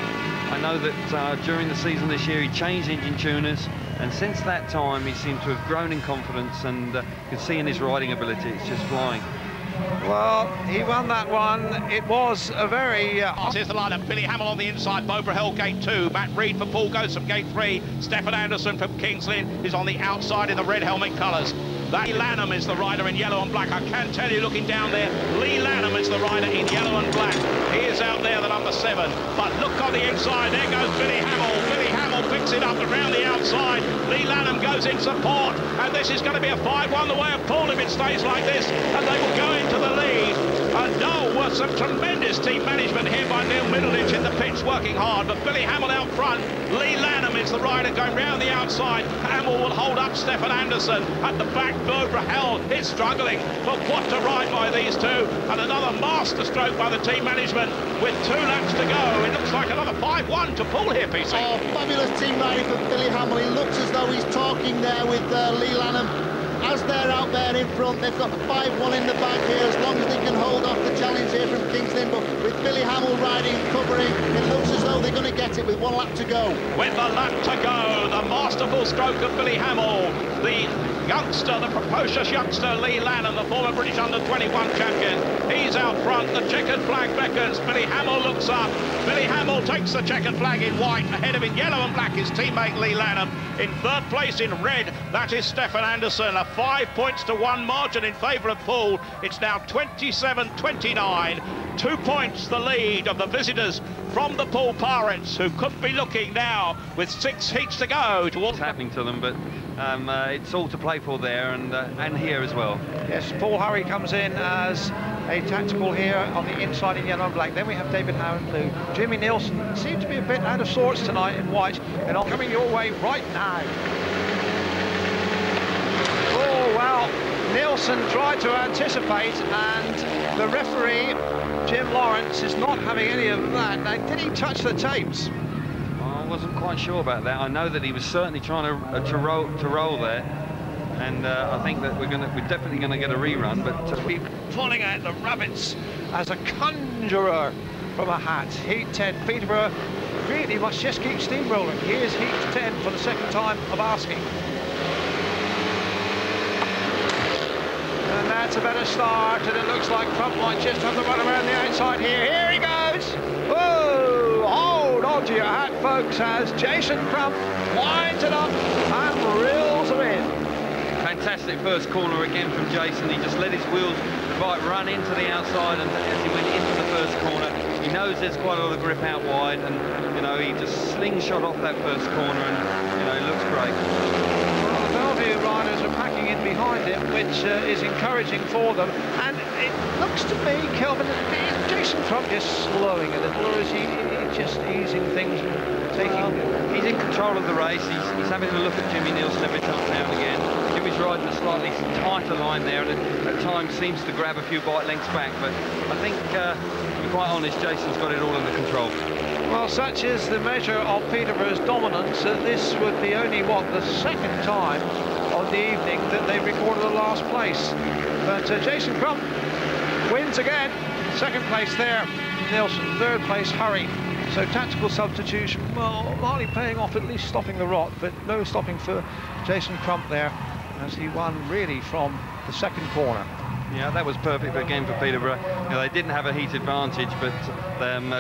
I know that during the season this year, he changed engine tuners, and since that time, he seemed to have grown in confidence, and you can see in his riding ability, it's just flying. Well, he won that one. It was a very... Here's the lineup. Billy Hamill on the inside. Bo Brahel, gate 2. Matt Reed for Poole goes from gate 3. Stefan Anderson from Kings Lynn is on the outside in the red helmet colours. Leigh Lanham is the rider in yellow and black. I can tell you, looking down there, Leigh Lanham is the rider in yellow and black. He is out there, the number 7. But look on the inside. There goes Billy Hamill. Billy Hamill picks it up around the outside. Leigh Lanham goes in support. And this is going to be a 5-1 the way of Poole if it stays like this. And they will go into the lead. And no, was some tremendous team management here by Neil Middleditch in the pits, working hard. But Billy Hamill out front. Leigh Lanham is the rider going round the outside. Hamill will hold up Stefan Anderson. At the back, Bo Brahel is struggling. But what to ride by these two. And another master stroke by the team management with 2 laps to go. It looks like another 5-1 to Poole here, PC. Oh, fabulous team riding for Billy Hamill. He looks as though he's talking there with Leigh Lanham. as they're out there in front, they've got 5-1 in the bag here, as long as they can hold off the challenge here from Kings Lynn. But with Billy Hamill riding and covering, it looks as though they're going to get it with 1 lap to go. With the lap to go, the masterful stroke of Billy Hamill, the youngster, the precocious youngster, Leigh Lanham, the former British under-21 champion. He's out front, the checkered flag beckons, Billy Hamill looks up, Billy Hamill takes the checkered flag in white, ahead of in yellow and black his teammate Leigh Lanham. In third place in red, that is Stefan Anderson, a 5 points to 1 margin in favour of Poole. It's now 27-29, 2 points the lead of the visitors from the Poole Pirates, who could be looking now with 6 heats to go towards... What's happening to them, but it's all to play for there and here as well. Yes, Paul Hurry comes in as a tactical here on the inside in yellow and black. Then we have David Howe in blue. Jimmy Nielsen seems to be a bit out of sorts tonight in white, and I'm coming your way right now. Oh, well, Nielsen tried to anticipate, and the referee, Jim Lawrence, is not having any of that. Now, did he touch the tapes? I wasn't quite sure about that. I know that he was certainly trying to roll there, and I think that we're definitely going to get a rerun. But we're pulling out the rabbits as a conjurer from a hat. Heat 10, Peterborough really must just keep steamrolling. Here's Heat 10 for the second time of asking. And that's a better start, and it looks like Crump might just have the run around the outside here. Here he goes! Whoa! Hold on to your hat, folks, as Jason Crump winds it up and reels them in. Fantastic first corner again from Jason. He just let his wheels run into the outside, and as he went into the first corner, he knows there's quite a lot of grip out wide, and you know, he just slingshot off that first corner, and you know, it looks great. Well, the Bellevue riders are packing in behind him, which is encouraging for them, and it looks to me, Kelvin, Jason Crump just slowing a little, or is he just easing things and taking... He's in control of the race. He's having a look at Jimmy Nielsen every time now and again. Jimmy's riding a slightly tighter line there, and at times seems to grab a few bike lengths back, but I think, to be quite honest, Jason's got it all under control. Well, such is the measure of Peterborough's dominance that this would be only, what, the second time of the evening that they recorded the last place. But Jason Crump wins again. Second place there, Nielsen. Third place, Hurry. So tactical substitution, well, hardly paying off, at least stopping the rot, but no stopping for Jason Crump there, as he won really from the second corner. Yeah, that was perfect again for Peterborough. You know, they didn't have a heat advantage, but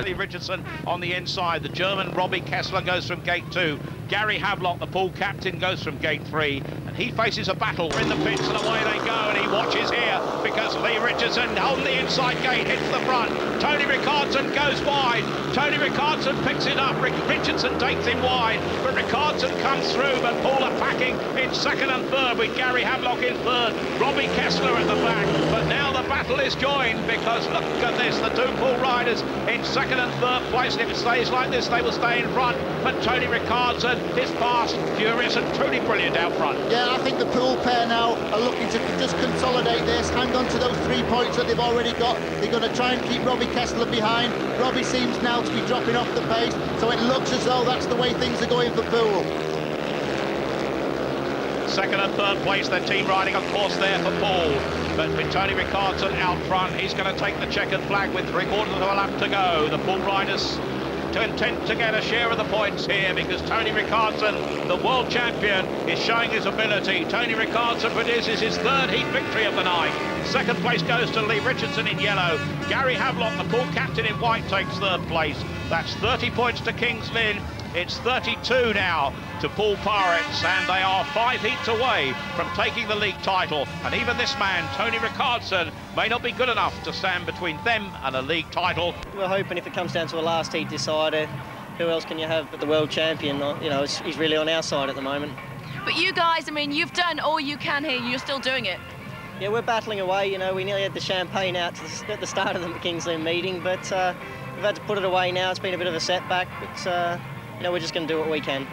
Leigh Richardson on the inside. The German Robbie Kessler goes from gate 2. Gary Havelock, the Poole captain, goes from gate 3, and he faces a battle in the pits, and away they go, and he watches here because Leigh Richardson on the inside gate hits the front. Tony Rickardson goes wide. Tony Rickardson picks it up. Richardson takes him wide, but Rickardson comes through, but Poole are packing in second and third with Gary Havelock in third, Robbie Kessler at the back. But now the battle is joined, because look at this, the 2 Poole riders in second and third place, and if it stays like this, they will stay in front. But Tony Rickardson is fast, furious, and truly brilliant out front. Yeah, I think the Poole pair now are looking to just consolidate this, hang on to those 3 points that they've already got. They're going to try and keep Robbie Kessler behind. Robbie seems now to be dropping off the pace, so it looks as though that's the way things are going for Poole. Second and third place, their team riding, of course, there for Poole. But with Tony Rickardson out front, he's going to take the checkered flag with 3/4 of a lap to go. The Poole riders to intent to get a share of the points here, because Tony Rickardson, the world champion, is showing his ability. Tony Rickardson produces his 3rd heat victory of the night. Second place goes to Leigh Richardson in yellow. Gary Havelock, the Poole captain in white, takes 3rd place. That's 30 points to Kings Lynn. It's 32 now to Poole Pirates, and they are 5 heats away from taking the league title. And even this man, Tony Rickardson, may not be good enough to stand between them and a league title. We're hoping if it comes down to a last heat decider, who else can you have but the world champion? You know, he's really on our side at the moment. But you guys, I mean, you've done all you can here. You're still doing it. Yeah, we're battling away. You know, we nearly had the champagne out at the start of the Kings Lynn meeting, but we've had to put it away now. It's been a bit of a setback, but you know, we're just going to do what we can.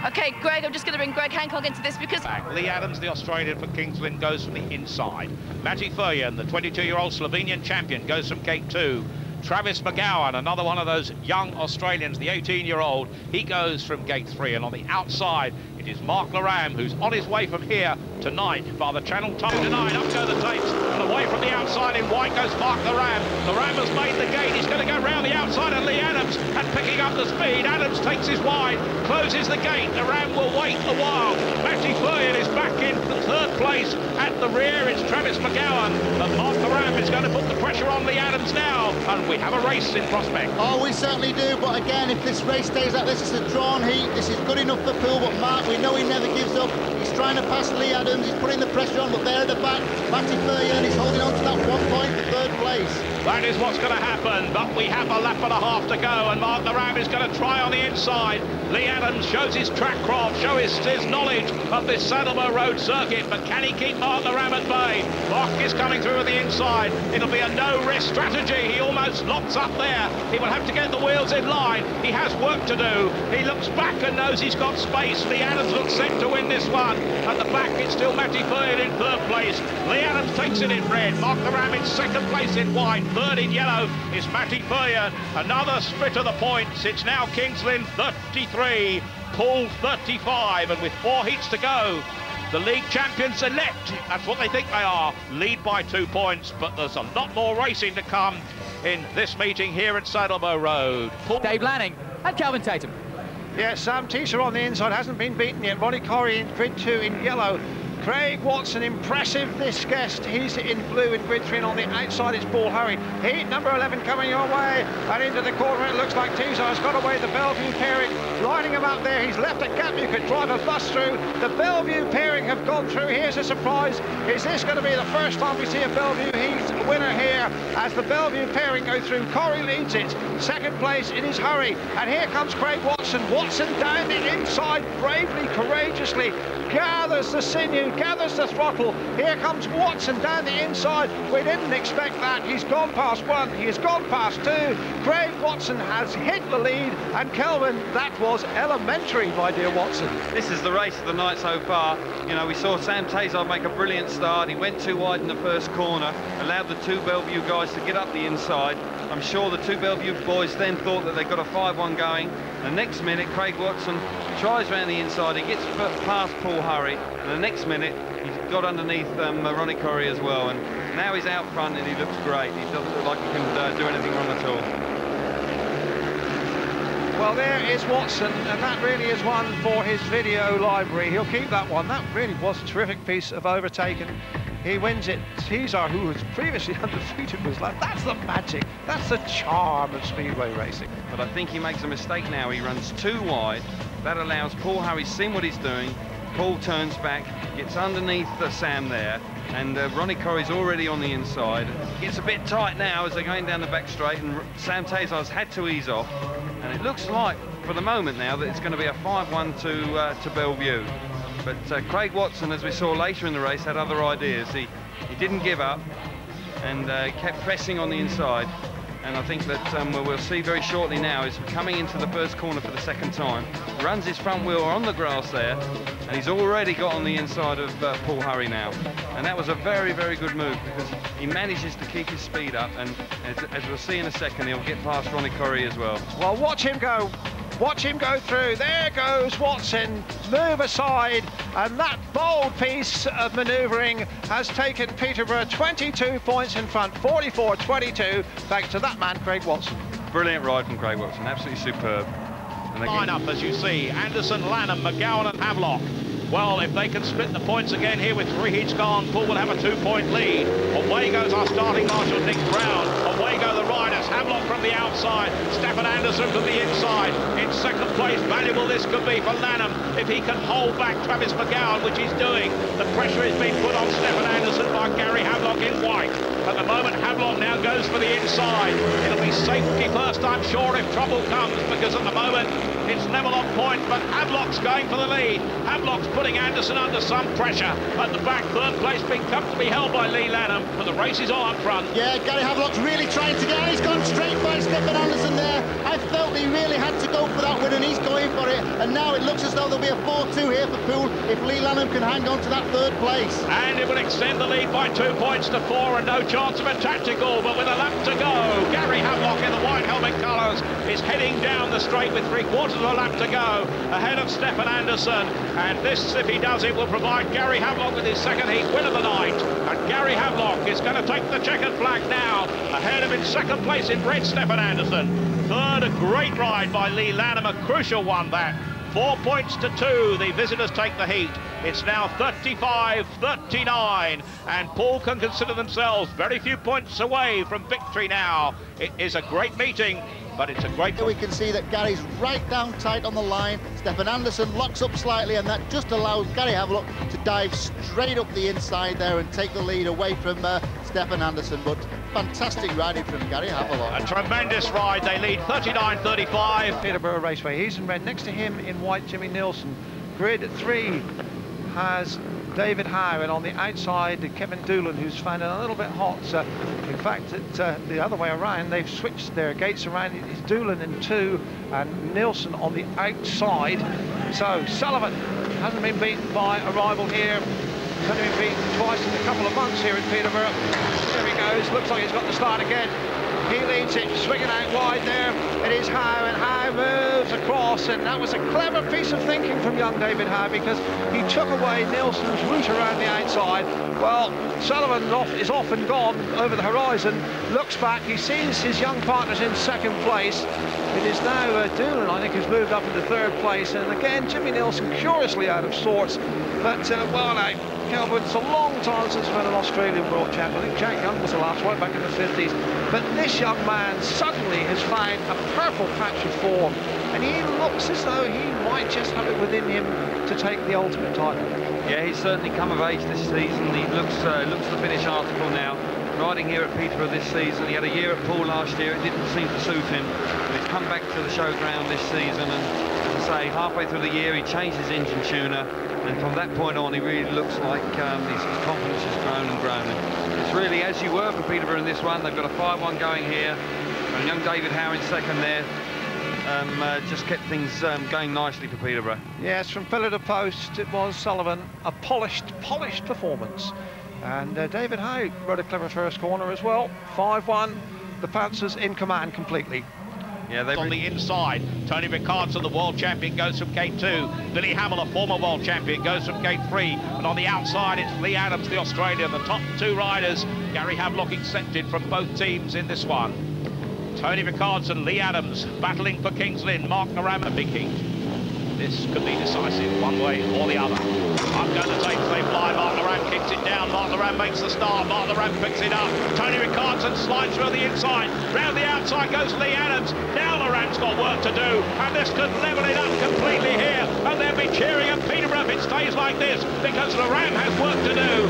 Okay, Greg, I'm just going to bring Greg Hancock into this because... Lee Adams, the Australian for Kings Lynn, goes from the inside. Matty Furyan, the 22-year-old Slovenian champion, goes from gate 2. Travis McGowan, another one of those young Australians, the 18-year-old, he goes from gate 3. And on the outside, It is Mark Laram who's on his way from here tonight by the Channel Top tonight. Up go the tapes and away from the outside in white goes Mark Laram. Laram has made the gate. He's going to go round the outside of Leigh Adams and picking up the speed. Adams takes his wide, closes the gate. Laram will wait a while. Matty Furrion is back in third place. At the rear, it's Travis McGowan. And Mark Laram is going to put the pressure on Leigh Adams now. And we have a race in prospect. Oh, we certainly do. But again, if this race stays like this, it's a drawn heat. This is good enough for Poole. But Mark, we know he never gives up. He's trying to pass Leigh Adams. He's putting the pressure on. But there at the back, Matty Furrion is holding on to that 1 point for third place. That is what's going to happen, but we have a lap and a half to go, and Mark Laram is going to try on the inside. Leigh Adams shows his track craft, shows his knowledge of this Saddlebow Road circuit, but can he keep Mark Laram at bay? Mark is coming through with the inside. It'll be a no-risk strategy. He almost locks up there. He will have to get the wheels in line. He has work to do. He looks back and knows he's got space. Leigh Adams looks set to win this one. At the back, it's still Matty Furrion in third place. Leigh Adams takes it in red. Mark Laram in second place in white. Third in yellow is Matty Furrion. Another split of the points. It's now Kings Lynn 33, Poole 35, and with 4 heats to go, the league champions elect, that's what they think they are, lead by 2 points, but there's a lot more racing to come in this meeting here at Saddlebow Road. Poole. Dave Lanning and Calvin Tatum. Yeah, Sam Teaser on the inside hasn't been beaten yet. Ronnie Corrie in grid 2 in yellow. Craig Watson, impressive this guest. He's in blue in grid 3, and on the outside it's Paul Hurry. Heat number 11 coming your way, and into the corner it looks like Teaser has got away the Bellevue pairing, lining him up there. He's left a gap you could drive a bus through. The Bellevue pairing have gone through. Here's a surprise. Is this going to be the first time we see a Bellevue Heat winner here as the Bellevue pairing go through? Corrie leads it. Second place it is Hurry, and here comes Craig Watson. Watson down the inside, bravely, courageously gathers the sinew, gathers the throttle. Here comes Watson down the inside. We didn't expect that. He's gone past 1, he has gone past 2. Craig Watson has hit the lead, and Kelvin, that was elementary, my dear Watson. This is the race of the night so far. You know, we saw Sam Tazar make a brilliant start. He went too wide in the first corner, allowed the 2 Bellevue guys to get up the inside. I'm sure the 2 Bellevue boys then thought that they got a 5-1 going. The next minute, Craig Watson tries round the inside. He gets past Paul Hurry, and the next minute he's got underneath Ronnie Corrie as well, and now he's out front and he looks great. He doesn't look like he can do anything wrong at all. Well, there is Watson, and that really is one for his video library. He'll keep that one. That really was a terrific piece of overtaking. He wins it. Teaser, who was previously undefeated, was like, that's the magic, that's the charm of speedway racing. But I think he makes a mistake now. He runs too wide. That allows Paul Hurry seeing what he's doing. Paul turns back, gets underneath Sam there, and Ronnie Corrie's already on the inside. Gets a bit tight now as they're going down the back straight, and Sam Tazar's had to ease off. And it looks like, for the moment now, that it's going to be a 5-1 to Bellevue. But Craig Watson, as we saw later in the race, had other ideas. He didn't give up, and kept pressing on the inside. And I think that we'll see very shortly now is coming into the first corner for the second time. Runs his front wheel on the grass there, and he's already got on the inside of Paul Hurry now. And that was a very, very good move, because he manages to keep his speed up, and as we'll see in a second, he'll get past Ronnie Corrie as well. Well, watch him go. Watch him go through. There goes Watson. Move aside. And that bold piece of manoeuvring has taken Peterborough 22 points in front, 44-22, thanks to that man, Craig Watson. Brilliant ride from Craig Watson. Absolutely superb. Line up, as you see, Anderson, Lanham, McGowan and Havelock. Well, if they can split the points again here with 3 heats gone, Poole will have a 2-point lead. Away goes our starting marshal, Nick Brown. Away go the riders. Havelock from the outside, Stafford Anderson from the inside. In second place, valuable this could be for Lanham if he can hold back Travis McGowan, which he's doing. The pressure is being put on Stafford Anderson by Gary Havelock in white. At the moment, Havelock now goes for the inside. It'll be safety first, I'm sure, if trouble comes, because at the moment it's level on point, but Havelock's going for the lead. Havelock's putting Anderson under some pressure. At the back, third place being comfortably held by Leigh Lanham, but the race is on up front. Yeah, Gary Havelock's really trying to get on. He's gone straight by Stephen Anderson there. I felt he really had to go for that win, and he's going for it. And now it looks as though there'll be a 4-2 here for Poole if Leigh Lanham can hang on to that third place. And it will extend the lead by 2 points to 4, and no chance of a tactical, but with a lap to go, Gary Havelock in the white helmet colours is heading down the straight with 3/4 of a lap to go, ahead of Stefan Andersson. And this, if he does it, will provide Gary Havelock with his second heat win of the night. And Gary Havelock is going to take the checkered flag now, ahead of in second place in red, Stefan Andersson. Third, a great ride by Leigh Lanham, a crucial one that. 4 points to 2, the visitors take the heat. It's now 35-39, and Poole can consider themselves very few points away from victory now. It is a great meeting, but it's a great... We can see that Gary's right down tight on the line. Stefan Andersson locks up slightly, and that just allows Gary Havelock to dive straight up the inside there and take the lead away from Stefan Andersson. But fantastic riding from Gary Havelock. A tremendous ride. They lead 39-35. Peterborough Raceway. He's in red. Next to him in white, Jimmy Nielsen. Grid 3 has David Howe, and on the outside Kevin Doolan, who's found it a little bit hot. In fact, the other way around, they've switched their gates around. It's Doolan in 2 and Nielsen on the outside. So Sullivan hasn't been beaten by a rival here. He's only been beaten twice in a couple of months here at Peterborough. There he goes. Looks like he's got the start again. He leads it, swinging out wide there. It is Howe, and Howe moves across, and that was a clever piece of thinking from young David Howe, because he took away Nielsen's route around the outside. Well, Sullivan is off and gone over the horizon, looks back, he sees his young partners in second place. It is now Doolan, I think, who's moved up into third place, and again, Jimmy Nielsen curiously out of sorts. But, well, now, Kelvin, it's a long time since we've had an Australian World Champ. I think Jack Young was the last one back in the 50s. But this young man suddenly has found a purple patch of form, and he looks as though he might just have it within him to take the ultimate title. Yeah, he's certainly come of age this season. He looks the finished article now. Riding here at Peterborough this season, he had a year at Poole last year. It didn't seem to suit him, but he's come back to the showground this season, and as I say, halfway through the year he changed his engine tuner, and from that point on he really looks like his confidence has grown and grown. And it's really as you were for Peterborough in this one. They've got a 5-1 going here, and young David Howe in second there. Just kept things going nicely for Peterborough. Yes, from pillar to post it was Sullivan, a polished performance. And David Howe rode a clever first corner as well. 5-1, the Panthers in command completely. Yeah, they're on the inside. Tony Rickardson, the world champion, goes from gate 2. Billy Hamill, a former world champion, goes from gate 3. And on the outside, it's Leigh Adams, the Australian. The top 2 riders, Gary Havelock accepted from both teams in this one. Tony Rickardson, Leigh Adams, battling for Kings Lynn. Mark Naram, a big heat. This could be decisive, one way or the other. I'm going to take they fly. Mark Naram kicks it down. Mark Naram makes the start. Mark Naram picks it up. Tony Rickardson slides through the inside. Round the outside goes Leigh Adams. Now Naram's got work to do, and this could level it up completely here. And they'll be cheering at Peterborough if it stays like this, because Naram has work to do.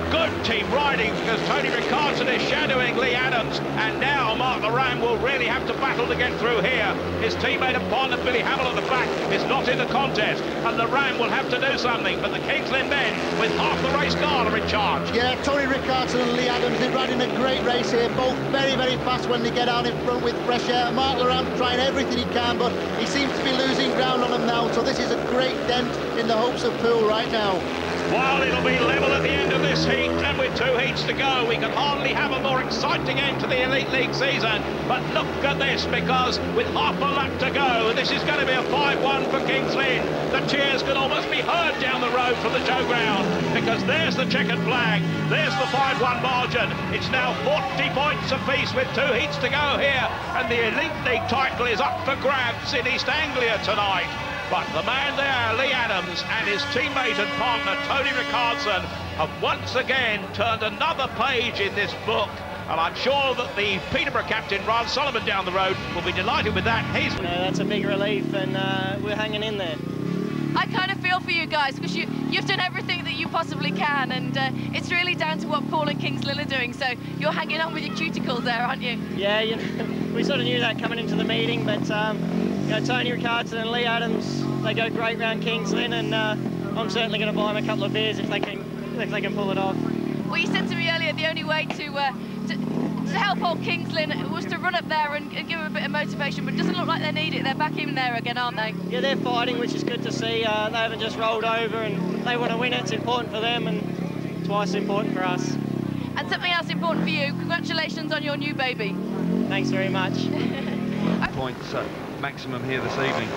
Good team riding, because Tony Rickardson is shadowing Leigh Adams, and now Mark Naram will really have to battle to get through here. His teammate and partner Billy Hamill at the back is not in the contest, and Naram will have to do something, but the Kings Lynn men, with half the race guard, are in charge. Yeah, Tony Rickardson and Leigh Adams, they're riding a great race here, both very, very fast when they get out in front with fresh air. Mark Naram trying everything he can, but he seems to be losing ground on them now, so this is a great dent in the hopes of Poole right now. Well, it'll be level at the end of this heat, and with 2 heats to go, we can hardly have a more exciting end to the Elite League season. But look at this, because with half a lap to go, this is going to be a 5-1 for Kings Lynn. The cheers can almost be heard down the road from the showground, because there's the checkered flag, there's the 5-1 margin. It's now 40 points apiece with 2 heats to go here, and the Elite League title is up for grabs in East Anglia tonight. But the man there, Leigh Adams, and his teammate and partner, Tony Rickardson, have once again turned another page in this book. And I'm sure that the Peterborough captain, Ron Sullivan, down the road, will be delighted with that. That's a big relief, and we're hanging in there. I kind of feel for you guys, because you've done everything that you possibly can, and it's really down to what Poole and Kings Lynn are doing, so you're hanging on with your cuticles there, aren't you? Yeah, we sort of knew that coming into the meeting, but Tony Rickardson and Leigh Adams, they go great round Kings Lynn, and I'm certainly going to buy them a couple of beers if they can pull it off. Well, you said to me earlier the only way to help old Kings Lynn was to run up there and give them a bit of motivation, but it doesn't look like they need it. They're back in there again, aren't they? Yeah, they're fighting, which is good to see. They haven't just rolled over, and they want to win it. It's important for them, and twice important for us. And something else important for you, congratulations on your new baby. Thanks very much. Points maximum here this evening.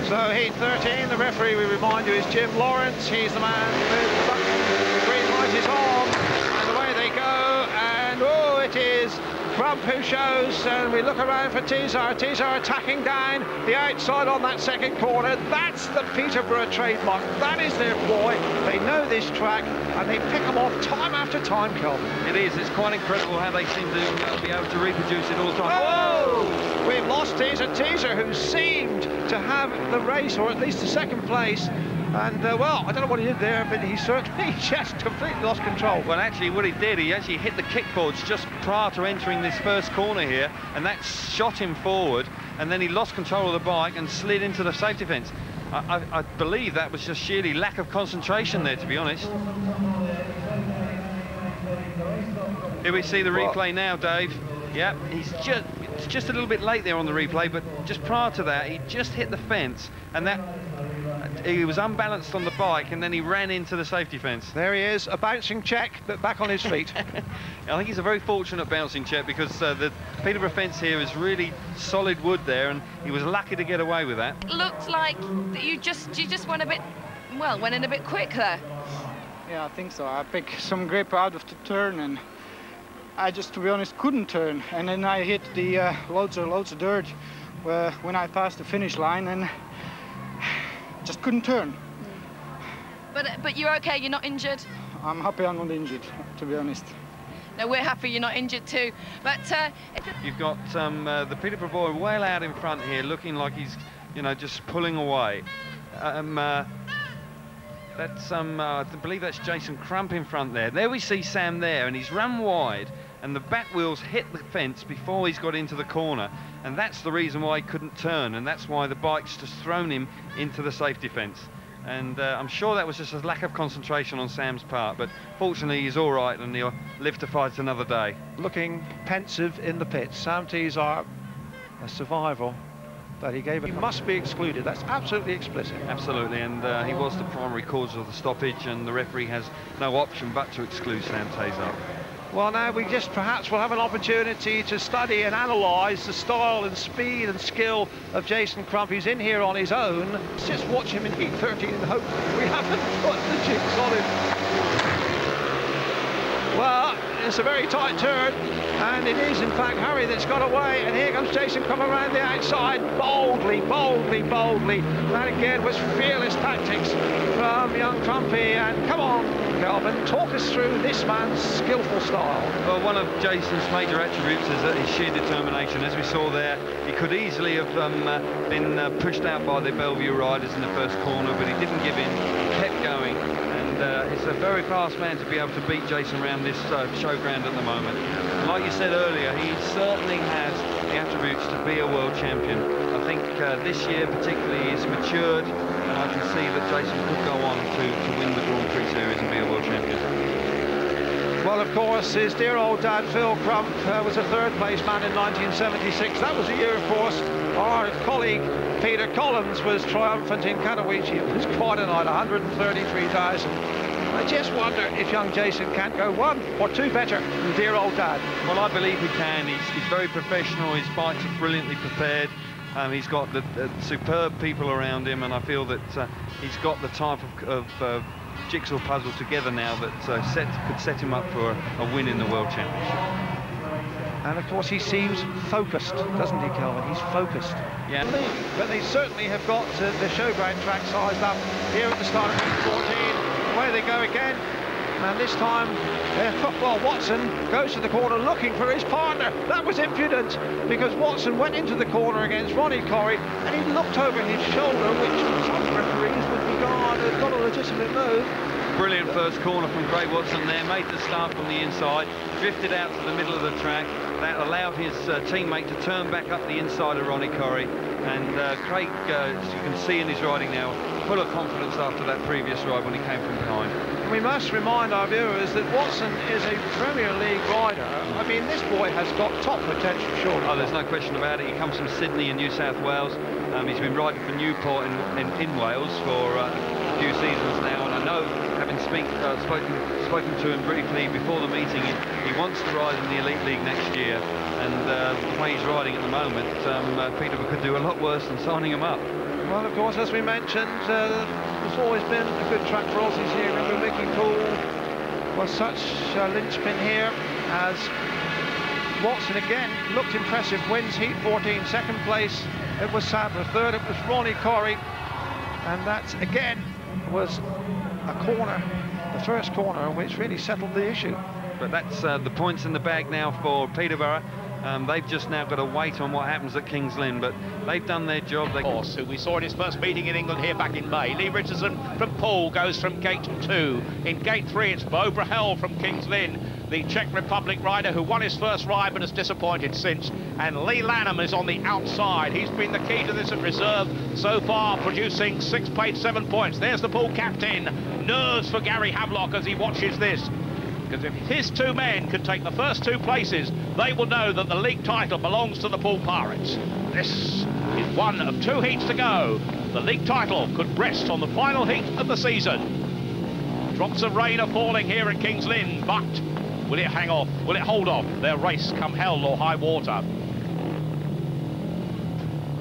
So heat 13, the referee, we remind you, is Jim Lawrence. He's the man with the button. The green light is on, and away they go. And oh, it is Crump who shows, and we look around for Teaser. Teaser attacking down the outside on that second corner. That's the Peterborough trademark. That is their ploy. They know this track, and they pick them off time after time, Kelvin. It is. It's quite incredible how they seem to be able to reproduce it all the time. Oh! We've lost Teaser. Teaser, who seemed to have the race, or at least the second place. And, well, I don't know what he did there, but he certainly just completely lost control. Well, actually, what he did, he actually hit the kickboards just prior to entering this first corner here, and that shot him forward, and then he lost control of the bike and slid into the safety fence. I believe that was just sheerly lack of concentration there, to be honest. Here we see the replay now, Dave. Yep, he's just a little bit late there on the replay, but just prior to that, he just hit the fence, and that he was unbalanced on the bike, and then he ran into the safety fence. There he is, a bouncing check, but back on his feet. I think he's a very fortunate bouncing check, because the Peterborough fence here is really solid wood there, and he was lucky to get away with that. Looked like that you just went a bit, well, went in a bit quick there. Yeah, I think so. I picked some grip out of the turn, and I just, to be honest, couldn't turn. And then I hit the loads of dirt when I passed the finish line, and just couldn't turn. But you're okay, you're not injured? I'm happy I'm not injured, to be honest. No, we're happy you're not injured too. But you've got the Peterborough boy well out in front here, looking like he's, you know, just pulling away. That's I believe that's Jason Crump in front there. There we see Sam there, and he's run wide, and the back wheels hit the fence before he's got into the corner, and that's the reason why he couldn't turn, and that's why the bike's just thrown him into the safety fence. And I'm sure that was just a lack of concentration on Sam's part, but fortunately he's all right, and he'll live to fight another day. Looking pensive in the pits. Sam Teaser, a survival, but he must be excluded. That's absolutely explicit. Absolutely, and he was the primary cause of the stoppage, and the referee has no option but to exclude Sam Teaser. Well, now we just perhaps will have an opportunity to study and analyse the style and speed and skill of Jason Crump. He's in here on his own. Let's just watch him in heat 13 and hope we haven't put the jinx on him. Well, it's a very tight turn, and it is in fact Harry that's got away, and here comes Jason Crump around the outside, boldly. That again was fearless tactics from young Crumpy, and come on, Kelvin, talk us through this man's skillful style. Well, one of Jason's major attributes is his sheer determination. As we saw there, he could easily have been pushed out by the Bellevue riders in the first corner, but he didn't give in, he kept going. It's a very fast man to be able to beat Jason around this showground at the moment. And like you said earlier, he certainly has the attributes to be a world champion. I think this year particularly he's matured, and I can see that Jason could go on to win the Grand Prix Series and be a world champion. Well, of course, his dear old dad, Phil Crump, was a third-place man in 1976. That was the year, of course, our colleague Peter Collins was triumphant in Katowice. It was quite a night, 133,000. I just wonder if young Jason can't go one or two better than dear old dad. Well, I believe he can. He's very professional. His bikes are brilliantly prepared. He's got the superb people around him, and I feel that he's got the type of jigsaw puzzle together now that could set him up for a win in the World Championship. And of course he seems focused, doesn't he, Kelvin? He's focused. Yeah. But they certainly have got the showground track sized up here at the start of heat 14. Away they go again. And this time, well, Watson goes to the corner looking for his partner. That was impudent, because Watson went into the corner against Ronnie Corrie, and he looked over his shoulder, which some referees would regard as not a legitimate move. Brilliant first corner from Craig Watson there, made the start from the inside, drifted out to the middle of the track. That allowed his teammate to turn back up the inside of Ronnie Corrie. And Craig, as you can see in his riding now, full of confidence after that previous ride when he came from behind. We must remind our viewers that Watson is a Premier League rider. I mean, this boy has got top potential, surely. Oh, there's no question about it. He comes from Sydney in New South Wales. He's been riding for Newport in Wales for a few seasons now, and I know, having spoken to him briefly before the meeting, he wants to ride in the Elite League next year, and the way he's riding at the moment, Peterborough could do a lot worse than signing him up. Well, of course, as we mentioned, there's always been a good track for Aussies here. Remember, Mickey Poole was such a linchpin here, as Watson again looked impressive, wins heat 14, second place it was Sadler, third it was Ronnie Corrie, and that again was a corner, the first corner, which really settled the issue. But that's the points in the bag now for Peterborough. They've just now got to wait on what happens at Kings Lynn, but they've done their job. They Horse, who we saw in his first meeting in England here back in May. Leigh Richardson from Poole goes from gate 2. In gate 3, it's Beau Brahel from Kings Lynn, the Czech Republic rider who won his first ride but has disappointed since. And Leigh Lanham is on the outside. He's been the key to this at reserve so far, producing 6 plates, 7 points. There's the Poole captain. Nerves for Gary Havelock as he watches this. Because if his 2 men can take the first 2 places, they will know that the league title belongs to the Poole Pirates. This is one of 2 heats to go. The league title could rest on the final heat of the season. Drops of rain are falling here at Kings Lynn, but will it hang off? Will it hold off their race come hell or high water?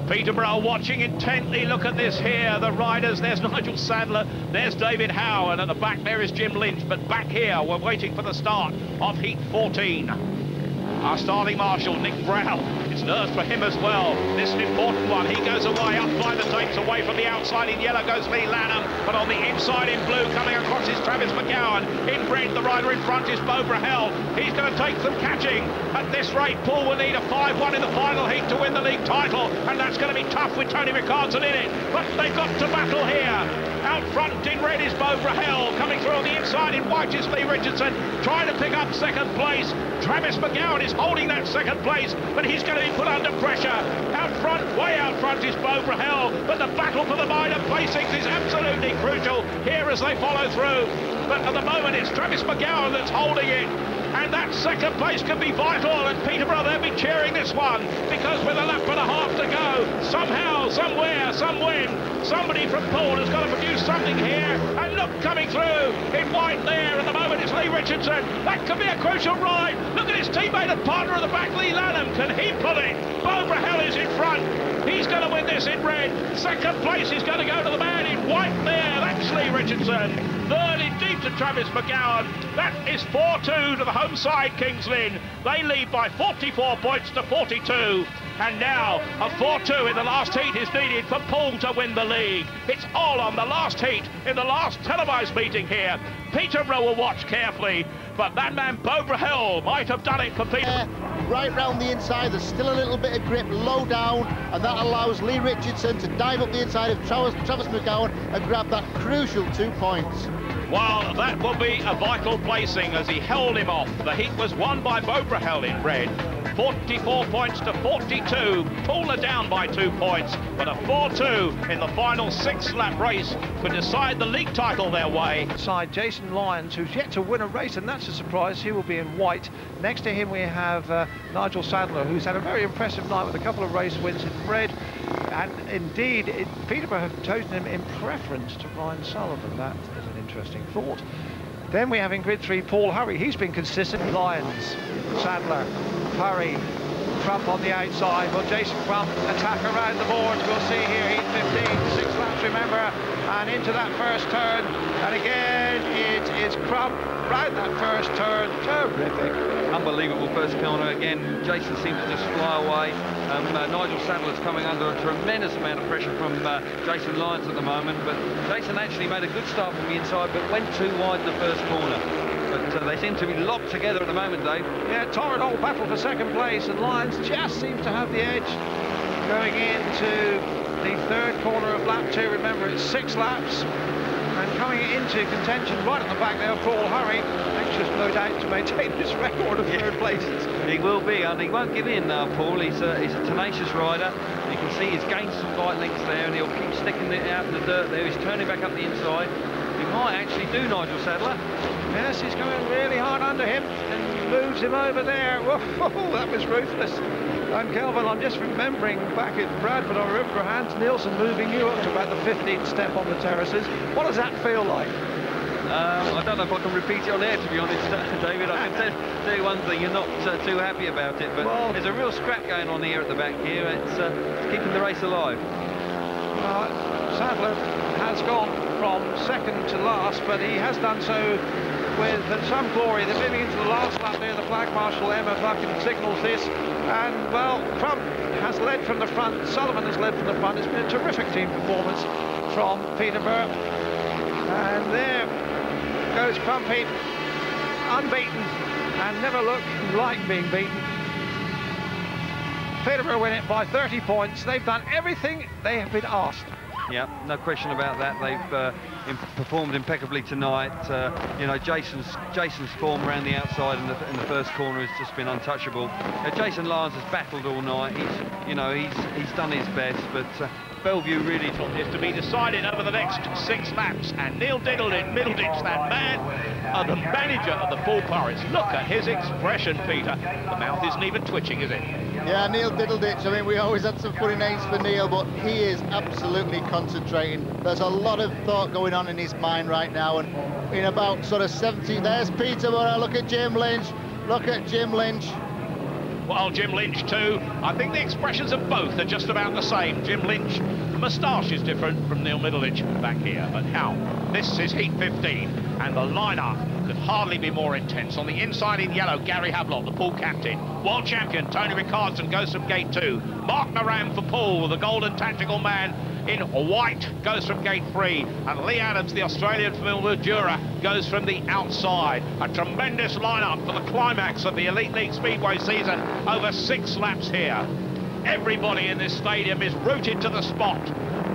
Peterborough watching intently. Look at this here, the riders. There's Nigel Sadler, there's David Howe, and at the back there is Jim Lynch. But back here, we're waiting for the start of heat 14. Our starting marshal, Nick Brown. It's nerves for him as well. This is an important one. He goes away, up by the tapes, away from the outside. In yellow goes Leigh Lanham, but on the inside in blue, coming across is Travis McGowan. In red, the rider in front is Beau Brahel. He's going to take some catching. At this rate, Poole will need a 5-1 in the final heat to win the league title, and that's going to be tough with Tony Rickardson in it. But they've got to battle here. Out front in red is Beau Brahel. Coming through on the inside in white is Leigh Richardson, trying to pick up second place. Travis McGowan is holding that second place, but he's going to be put under pressure. Out front, way out front is Beau Brahel, but the battle for the minor placings is absolutely crucial here as they follow through. But at the moment, it's Travis McGowan that's holding it. And that second place can be vital, and Peterborough, they'll be cheering this one, because with a lap and a half to go, somehow, somewhere, somewhen, somebody from Poole has got to produce something here. And look, coming through in white there at the moment is Leigh Richardson. That could be a crucial ride. Look at his teammate and partner at the back, Leigh Lanham. Can he pull it? Beau Brahel is in front. He's going to win this in red. Second place is going to go to the man in white there. That's Leigh Richardson. Third indeed to Travis McGowan. That is 4-2 to the home side, Kings Lynn. They lead by 44 points to 42. And now a 4-2 in the last heat is needed for Poole to win the league. It's all on the last heat in the last televised meeting here. Peterborough will watch carefully, but that man Beau Brahel might have done it for Peterborough. Right round the inside, there's still a little bit of grip low down, and that allows Leigh Richardson to dive up the inside of Travis McGowan and grab that crucial 2 points. Well, that will be a vital placing as he held him off. The heat was won by Beau Brahel in red. 44 points to 42. Poole are down by 2 points, but a 4-2 in the final 6-lap race could decide the league title their way. Side Jason Lyons, who's yet to win a race, and that's a surprise. He will be in white. Next to him we have Nigel Sadler, who's had a very impressive night with a couple of race wins in red. And indeed, Peterborough have chosen him in preference to Ryan Sullivan. That is an interesting thought. Then we have in grid 3 Paul Hurry. He's been consistent. Lyons, Sadler, Hurry, Crump on the outside. Well, Jason Crump attack around the boards. We'll see here, heat 15, 6 laps, remember, and into that first turn. And again, it is Crump round that first turn. Terrific. Unbelievable first corner. Again, Jason seems to just fly away. Nigel Sadler's coming under a tremendous amount of pressure from Jason Lyons at the moment, but Jason actually made a good start from the inside, but went too wide in the first corner. But they seem to be locked together at the moment, Dave. Yeah, torrid old battle for second place, and Lyons just seems to have the edge going into the third corner of lap 2. Remember, it's 6 laps. And coming into contention right at the back there, Paul Hurry, anxious no doubt to maintain this record of third places. He will be, and he won't give in now, Paul. He's a tenacious rider. You can see he's gained some bike lengths there, and he'll keep sticking it out in the dirt there. He's turning back up the inside. He might actually do Nigel Sadler. Yes, he's going really hard under him and moves him over there. Whoa, that was ruthless. And Kelvin, I'm just remembering back at Bradford, I remember Hans Nielsen moving you up to about the 15th step on the terraces. What does that feel like? I don't know if I can repeat it on air, to be honest, David. I can tell you one thing, you're not too happy about it, but there's a real scrap going on here at the back here. It's keeping the race alive. Sadler has gone from second to last, but he has done so with some glory. They're moving into the last lap there. The flag marshal, Emma Buchan, signals this. And, well, Crump has led from the front. Sullivan has led from the front. It's been a terrific team performance from Peterborough. And there goes Crumpy, unbeaten, and never looked like being beaten. Peterborough win it by 30 points. They've done everything they have been asked. Yeah, no question about that. They've performed impeccably tonight. You know, Jason's form around the outside in the first corner has just been untouchable. Jason Lyons has battled all night. He's done his best, but Bellevue really is to be decided over the next 6 laps. And Neil Middleditch, that man, the manager of the Poole Pirates. Look at his expression, Peter. The mouth isn't even twitching, is it? Yeah, Neil Diddleditch. I mean, we always had some funny names for Neil, but he is absolutely concentrating. There's a lot of thought going on in his mind right now, and in about sort of 70, there's Peterborough. Look at Jim Lynch. Look at Jim Lynch. Well, Jim Lynch too. I think the expressions of both are just about the same. Jim Lynch, the moustache is different from Neil Middleditch back here. But now, this is heat 15, and the lineup could hardly be more intense. On the inside in yellow, Gary Havelock, the Poole captain. World champion Tony RICKARDSSON goes from gate 2. Mark Moran for Poole, the golden tactical man, in white, goes from gate 3. And Leigh Adams, the Australian from Mildura, goes from the outside. A tremendous lineup for the climax of the Elite League Speedway season over 6 laps here. Everybody in this stadium is rooted to the spot.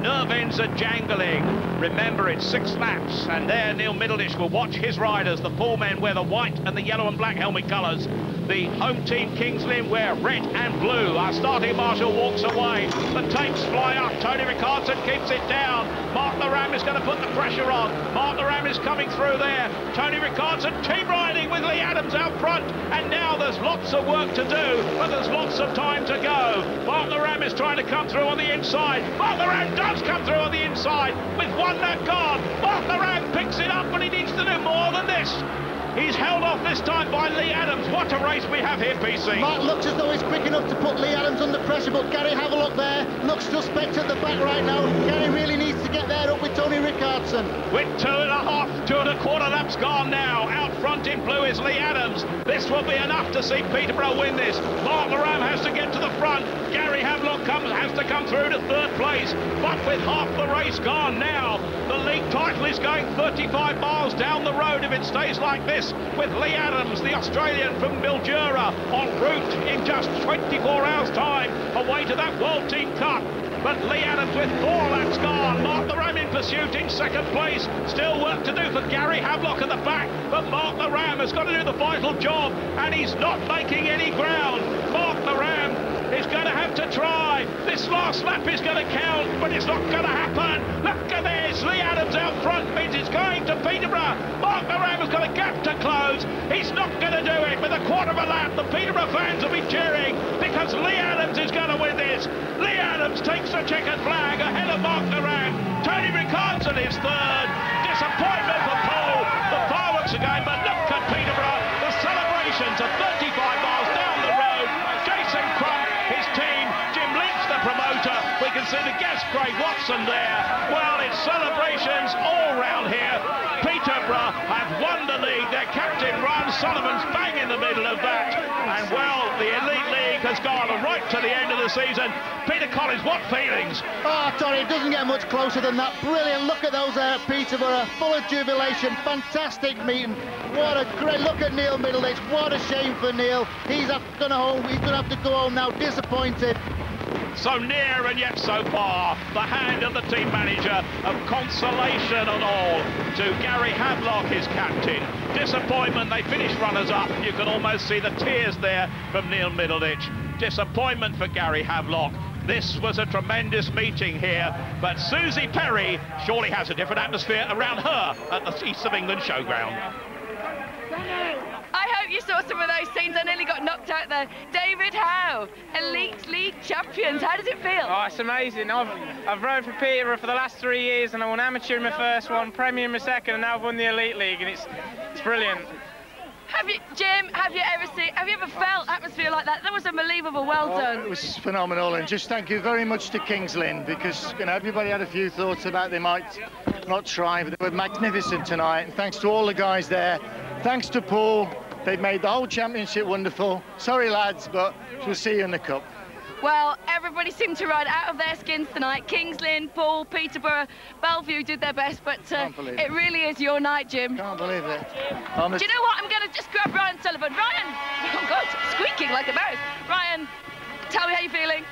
Nerve ends are jangling. Remember, it's 6 laps, and there Neil Middleditch will watch his riders. The Poole men wear the white and the yellow and black helmet colours. The home team Kings Lynn wear red and blue. Our starting marshal walks away. The tapes fly up. Tony RICKARDSSON keeps it down. Mark Laram is going to put the pressure on. Mark Laram is coming through there. Tony RICKARDSSON team riding with Leigh Adams out front. And now there's lots of work to do, but there's lots of time to go. Mark Laram is trying to come through on the inside. Mark Laram does come through on the inside with 1 lap gone. Mark Laram picks it up, but he needs to do more than this. He's held off this time by Leigh Adams. What a race we have here, PC. Mark looks as though he's quick enough to put Leigh Adams under pressure, but Gary Havelock there looks suspect at the back right now. Gary really needs to get there up with Tony RICKARDSSON. With 2.5, 2.25 laps gone now. Out front in blue is Leigh Adams. This will be enough to see Peterborough win this. Mark Laram has to get to the front. Gary Havelock has to come through to 3rd place. But with half the race gone now, the league title is going 35 miles down the road if it stays like this, with Leigh Adams, the Australian from Mildura, en route in just 24 hours' time away to that World Team Cup. But Leigh Adams with 4 laps gone. Mark Laram in pursuit in 2nd place. Still work to do for Gary Havelock at the back, but Mark Laram has got to do the vital job, and he's not making any ground. Mark Laram is going to have to try. This last lap is going to count, but it's not going to happen. Look at this. Leigh Adams out front means it's going to Peterborough. Mark Laram has got a gap to close. He's not going to do it. With a 1/4 of a lap, the Peterborough fans will be cheering because Leigh Adams is going to win this. Leigh Adams takes the checkered flag ahead of Mark Laram. Tony RICKARDSSON is 3rd. Disappointment for Poole. The fireworks again, but look at Peterborough. The celebrations are 35 miles down the road. Jason Crump, his team, Jim Lynch, the promoter. We can see the guest Craig Watson there. Well, it's celebrations all round here. Peterborough have won the league. Their captain, Ryan Sullivan's bang in the middle of that. And, well, the Elite League has gone right to the end of the season. Peter Collins, what feelings? Oh, Tony, it doesn't get much closer than that. Brilliant. Look at those Peterborough, full of jubilation. Fantastic meeting. What a great look at Neil Middleditch. What a shame for Neil. He's going to have to go home now, disappointed. So near and yet so far. The hand of the team manager of consolation and all to Gary Havelock, his captain. Disappointment, they finished runners-up. You can almost see the tears there from Neil Middleditch. Disappointment for Gary Havelock. This was a tremendous meeting here, but Susie Perry surely has a different atmosphere around her at the East of England showground. I hope you saw some of those scenes. I nearly got knocked out there. David Howe, Elite League champions. How does it feel? Oh, it's amazing. I've rode for Peterborough for the last 3 years, and I won amateur in my first one, Premier in my second, and now I've won the Elite League, and it's brilliant. Jim, have you ever felt atmosphere like that? That was unbelievable. Well done. It was phenomenal, and just thank you very much to Kings Lynn, because everybody had a few thoughts about they might not try, but they were magnificent tonight. And thanks to all the guys there. Thanks to Poole. They've made the whole championship wonderful. Sorry, lads, but we'll see you in the cup. Well, everybody seemed to ride out of their skins tonight. Kings Lynn, Poole, Peterborough, Bellevue did their best, but it really is your night, Jim. Can't believe it. Do you know what? I'm going to just grab Ryan Sullivan. Ryan! Oh, God, squeaking like a mouse. Ryan, tell me how you're feeling.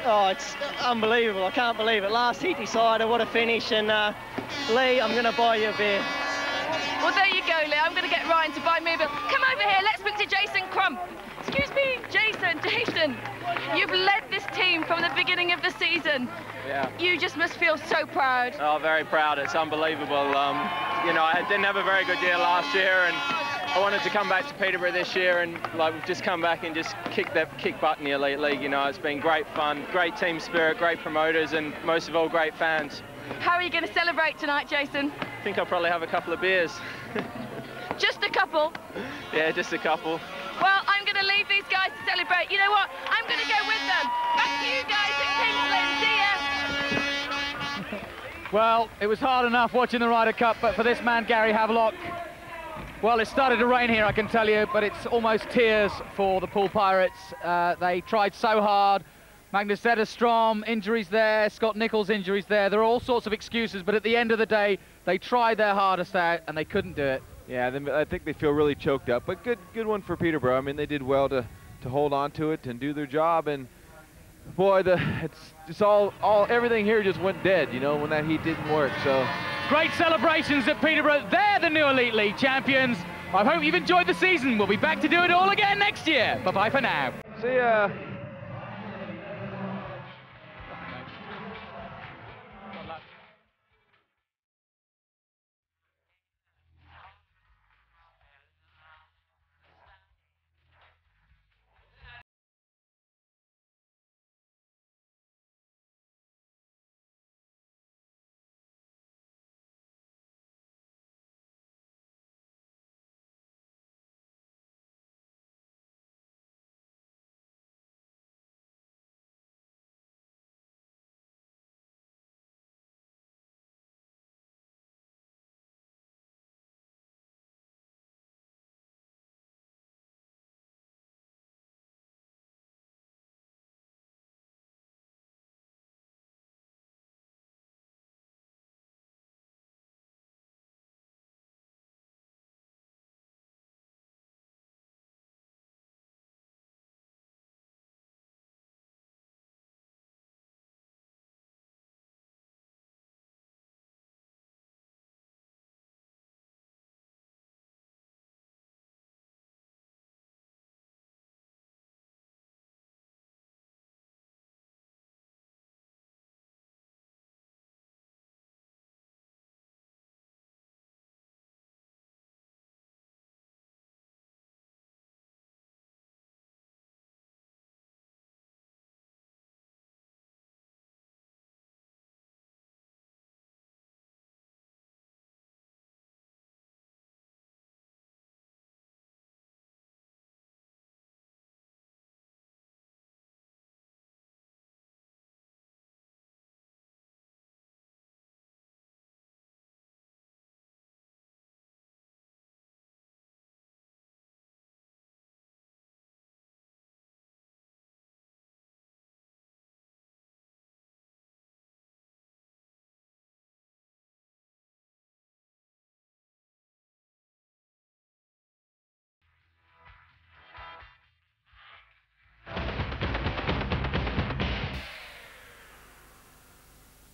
Oh, it's unbelievable. I can't believe it. Last heat decider, what a finish. And Leigh, I'm going to buy you a beer. Well, there you go, Leigh. I'm going to get Ryan to buy me a beer. Come over here. Let's speak to Jason Crump. Excuse me, Jason, you've led this team from the beginning of the season. Yeah. You just must feel so proud. Oh, very proud. It's unbelievable. You know, I didn't have a very good year last year, and I wanted to come back to Peterborough this year, and we've just come back and just kick butt in the Elite League. You know, it's been great fun, great team spirit, great promoters, and most of all, great fans. How are you going to celebrate tonight, Jason? I think I'll probably have a couple of beers. Just a couple? Yeah, just a couple. Well, I'm going to leave these guys to celebrate. You know what? I'm going to go with them. Back to you guys at Kings Lynn. See ya. Well, it was hard enough watching the Ryder Cup, but for this man, Gary Havelock, well, it started to rain here, I can tell you, but it's almost tears for the Poole Pirates. They tried so hard. Magnus Zetterstrom, injuries there, Scott Nicholls, injuries there. There are all sorts of excuses, but at the end of the day, they tried their hardest out, and they couldn't do it. Yeah, I think they feel really choked up, but good one for Peterborough. I mean, they did well to hold on to it and do their job, and boy, it's all everything here just went dead, you know, when that heat didn't work. So great celebrations at Peterborough. They're the new Elite League champions. I hope you've enjoyed the season. We'll be back to do it all again next year. Bye-bye for now. See ya.